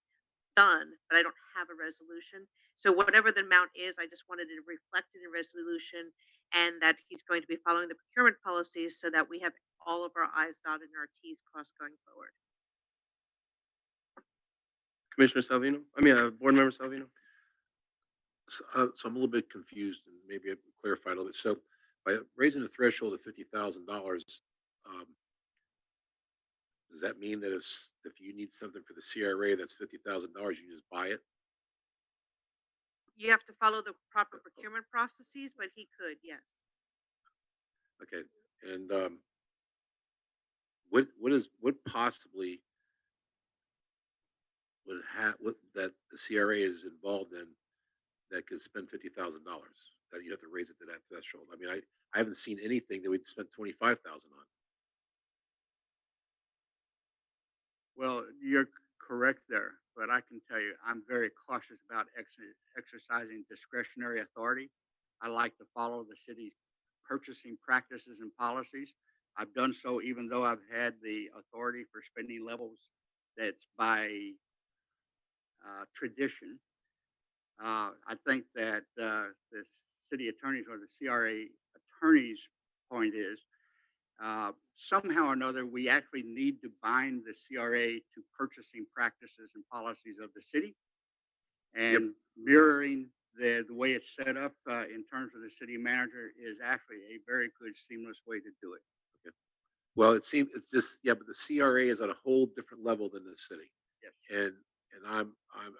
done, but I don't have a resolution. So whatever the amount is, I just wanted it reflected in resolution and that he's going to be following the procurement policies so that we have all of our I's dotted and our T's crossed going forward. Commissioner Salvino, I mean, Board Member Salvino. So I'm a little bit confused, and maybe I can clarify a little bit. So by raising the threshold to $50,000, um, does that mean that if you need something for the CRA that's $50,000, you just buy it? You have to follow the proper procurement processes, but he could, yes. Okay. And what possibly what that the CRA is involved in that could spend $50,000 that you have to raise it to that threshold? I mean, I haven't seen anything that we'd spent 25,000 on. Well, you're correct there, but I can tell you, I'm very cautious about exercising discretionary authority. I like to follow the city's purchasing practices and policies. I've done so even though I've had the authority for spending levels that's by tradition. I think that the city attorneys or the CRA attorney's point is somehow or another, we actually need to bind the CRA to purchasing practices and policies of the city and mirroring the way it's set up in terms of the city manager is actually a very good seamless way to do it. Okay. Well, it seems it's just yeah, but the CRA is at a whole different level than the city, Yes. and I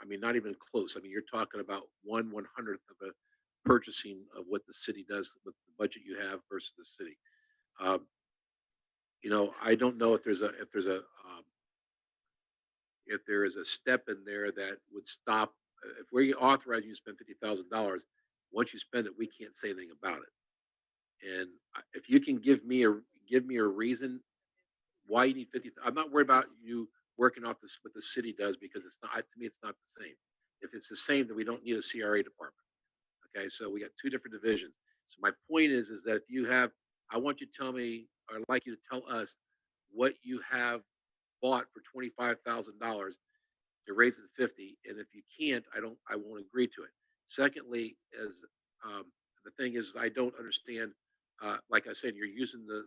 mean not even close. I mean you're talking about 1/100th of a purchasing of what the city does with the budget you have versus the city. Um, I don't know if there is a step in there that would stop if we authorize you to spend $50,000. Once you spend it, we can't say anything about it. And if you can give me a reason why you need 50, I'm not worried about you working off this what the city does because it's not to me it's not the same. If it's the same, then we don't need a CRA department. Okay, so we got two different divisions. So my point is that if you have, I want you to tell me, or I'd like you to tell us what you have bought for $25,000 to raise it to 50. And if you can't, I won't agree to it. Secondly, as um, the thing is, I don't understand. Like I said, you're using the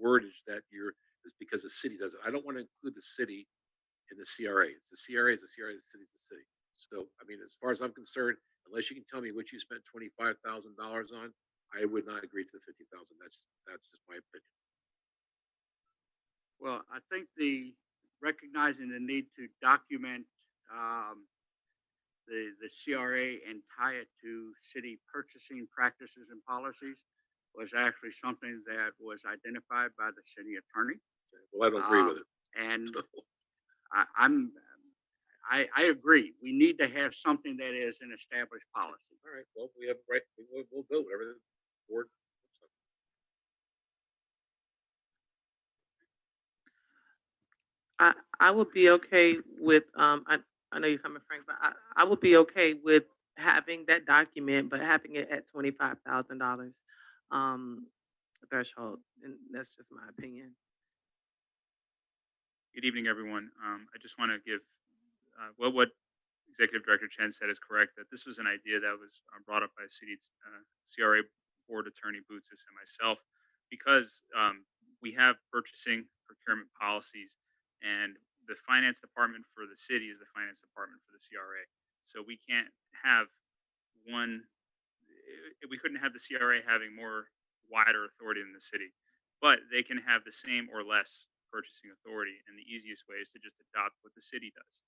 wordage that you're is because the city does it. I don't want to include the city in the CRA. It's the CRA is the CRA, the city's the city. So, I mean, as far as I'm concerned, unless you can tell me what you spent $25,000 on, I would not agree to the 50,000. That's just my opinion. Well, I think the recognizing the need to document um, the CRA and tie it to city purchasing practices and policies was actually something that was identified by the city attorney. Well, I don't agree with it. And I, I'm, I agree. We need to have something that is an established policy. All right. Well, we have right. We'll do whatever the board. I would be okay with, I know you're coming, Frank, but I would be okay with having that document, but having it at $25,000 um, threshold, and that's just my opinion. Good evening, everyone. I just want to give, what Executive Director Chen said is correct, that this was an idea that was brought up by City CRA Board Attorney Bootsis and myself, because we have purchasing procurement policies, and the finance department for the city is the finance department for the CRA. So we can't have one, we couldn't have the CRA having more wider authority than the city, but they can have the same or less purchasing authority. And the easiest way is to just adopt what the city does,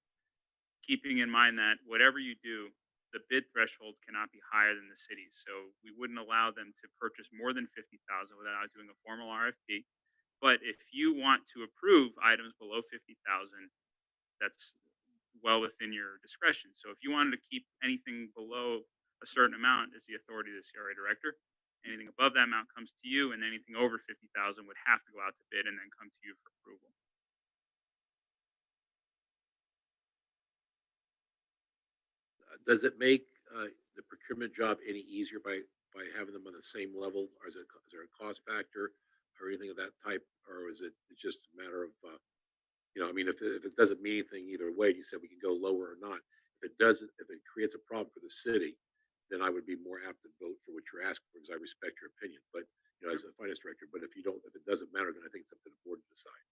keeping in mind that whatever you do, the bid threshold cannot be higher than the city. So we wouldn't allow them to purchase more than 50,000 without doing a formal RFP. But if you want to approve items below 50,000, that's well within your discretion. So if you wanted to keep anything below a A certain amount is the authority of the CRA director. Anything above that amount comes to you, and anything over 50,000 would have to go out to bid and then come to you for approval. Does it make the procurement job any easier by having them on the same level? Or is there a cost factor or anything of that type? Or is it it's just a matter of, I mean, if it doesn't mean anything either way, you said we can go lower or not. If it doesn't, if it creates a problem for the city, then I would be more apt to vote for what you're asking for because I respect your opinion. But, as a finance director, but if it doesn't matter, then I think it's up to the board to decide.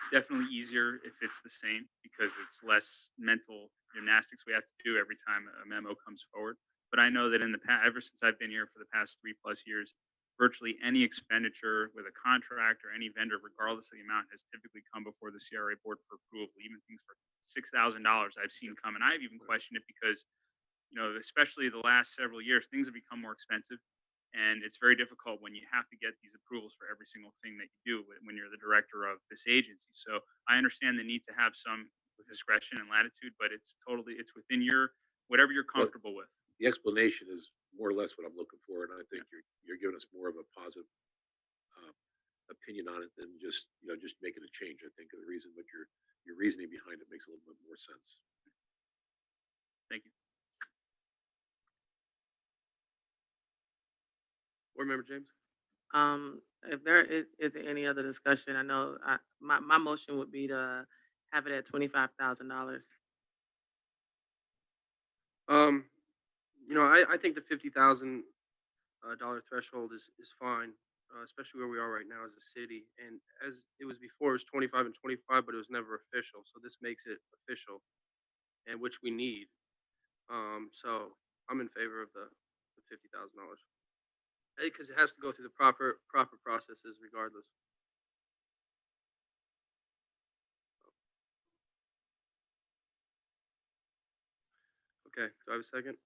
It's definitely easier if it's the same because it's less mental gymnastics we have to do every time a memo comes forward. But I know that in the past, ever since I've been here for the past 3+ years, virtually any expenditure with a contract or any vendor, regardless of the amount, has typically come before the CRA board for approval. Even things for $6,000 I've seen come, and I've even questioned it because, especially the last several years, things have become more expensive. And it's very difficult when you have to get these approvals for every single thing that you do when you're the director of this agency. So I understand the need to have some discretion and latitude, but it's within whatever you're Well, comfortable with. the explanation is more or less what I'm looking for, and I think you're giving us more of a positive uh, opinion on it than just making a change. I think the reason what your reasoning behind it makes a little bit more sense. Thank you. Board Member James? If there is any other discussion, I know my motion would be to have it at $25,000. I think the $50,000 dollar threshold is fine, especially where we are right now as a city. And as it was before, it was 25 and 25, but it was never official. So this makes it official, and which we need. So I'm in favor of the $50,000 because it has to go through the proper processes regardless. Okay, do I have a second?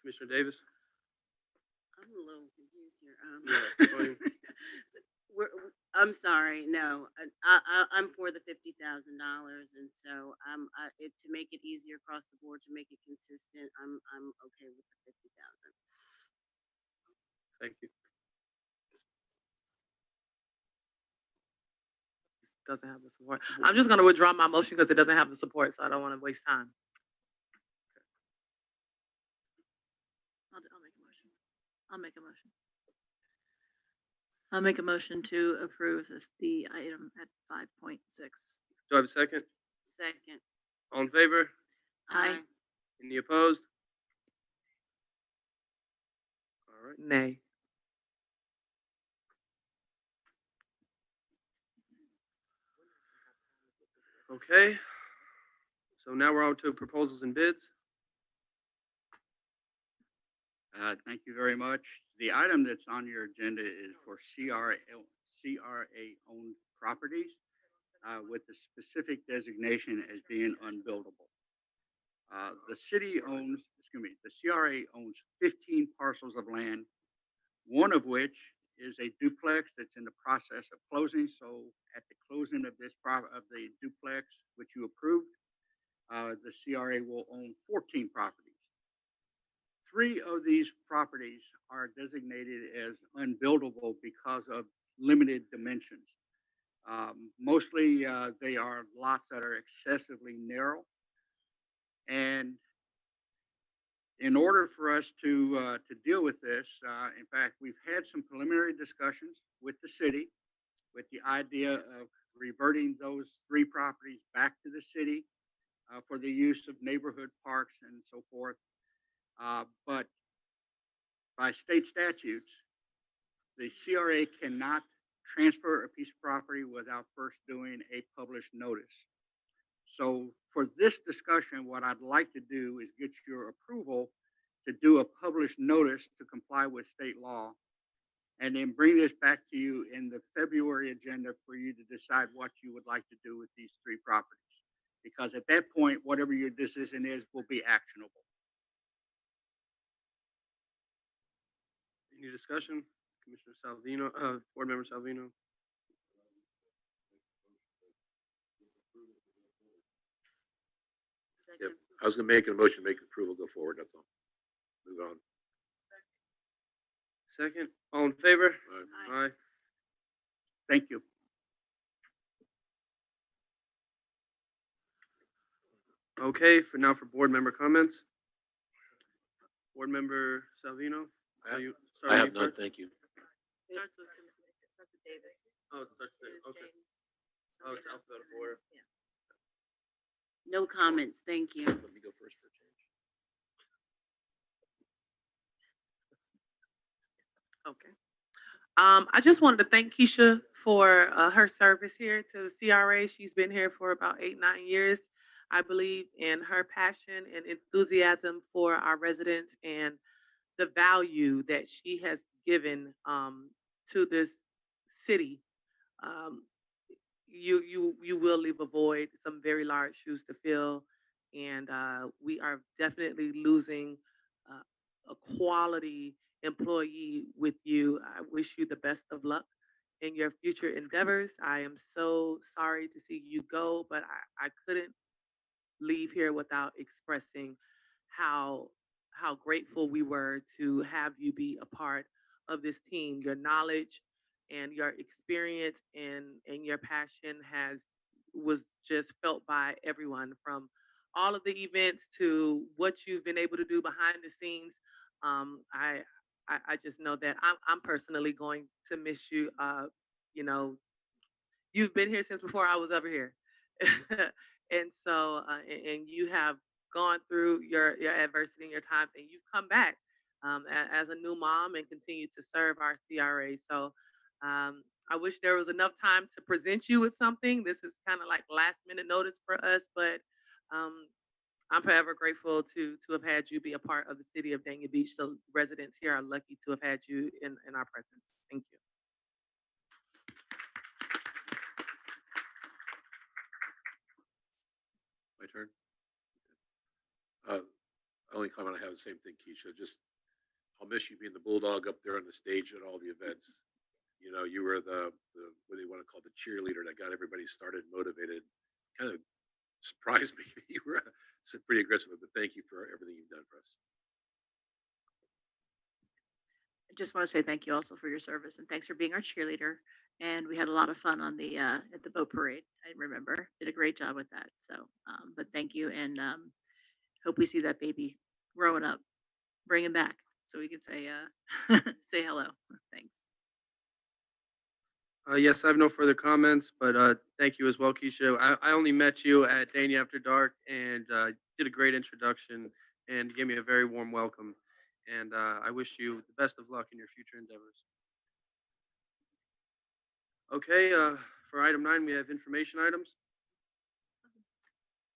Commissioner Davis? I'm a little confused here. Yeah, fine. I'm sorry. No, I'm for the $50,000, and so to make it easier across the board, to make it consistent, I'm okay with the 50,000. Thank you. Doesn't have the support. I'm just going to withdraw my motion because it doesn't have the support, so I don't want to waste time. I'll make a motion. I'll make a motion to approve the item at 5.6. Do I have a second? Second. All in favor? Aye. Any opposed? All right. Nay. Okay. So now we're on to proposals and bids. Thank you very much. The item that's on your agenda is for CRA-owned properties with the specific designation as being unbuildable. The CRA owns 15 parcels of land, one of which is a duplex that's in the process of closing. So at the closing of of the duplex, which you approved, the CRA will own 14 properties. 3 of these properties are designated as unbuildable because of limited dimensions. Mostly, they are lots that are excessively narrow. And in order for us to deal with this, in fact, we've had some preliminary discussions with the city with the idea of reverting those 3 properties back to the city for the use of neighborhood parks and so forth. But by state statutes, the CRA cannot transfer a piece of property without first doing a published notice. So for this discussion, what I'd like to do is get your approval to do a published notice to comply with state law, and then bring this back to you in the February agenda for you to decide what you would like to do with these 3 properties. Because at that point, whatever your decision is will be actionable. Any discussion? Commissioner Salvino, Board Member Salvino. Second. I was gonna make a motion, make approval, go forward, that's all. Move on. Second, all in favor? Aye. Aye. Thank you. Okay, for board member comments. Board member Salvino? I have- you, I have you none, first? thank you. It starts with Davis. Oh, it's Dr. It is Okay. James. Oh, it's alphabetical order. Yeah. No comments, thank you. Let me go first for a change. Okay. I just wanted to thank Keisha for her service here to the CRA. She's been here for about 8, 9 years, I believe, and her passion and enthusiasm for our residents and the value that she has given to this city. Um, you will leave a void, some very large shoes to fill, and we are definitely losing uh, a quality employee with you. I wish you the best of luck in your future endeavors. I am so sorry to see you go, but I couldn't leave here without expressing how how grateful we were to have you be a part of this team. Your knowledge and your experience and your passion has was just felt by everyone, from all of the events to what you've been able to do behind the scenes. Um, I, I just know that I'm personally going to miss you. You know, you've been here since before I was ever here. And so, and you have gone through your adversity and your times, and you've come back as a new mom and continue to serve our CRA. So, I wish there was enough time to present you with something. This is kind of like last minute notice for us, but um, I'm forever grateful to have had you be a part of the city of Dania Beach. The residents here are lucky to have had you in our presence. Thank you. My turn. Uh, only comment I have the same thing, Keisha. Just I'll miss you being the bulldog up there on the stage at all the events. You know, you were the what do you want to call the cheerleader that got everybody started, motivated. Kind of surprised me. You were pretty aggressive, but thank you for everything you've done for us. I just want to say thank you also for your service and thanks for being our cheerleader. And we had a lot of fun on the at the boat parade. I remember did a great job with that. So, but thank you, and hope we see that baby growing up. Bring him back so we can say say hello. Thanks. Yes, I have no further comments, but thank you as well, Keisha. I only met you at Dania After Dark and did a great introduction and gave me a very warm welcome. And I wish you the best of luck in your future endeavors. Okay, for item 9, we have information items.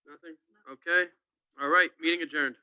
Nothing? Okay. All right, meeting adjourned.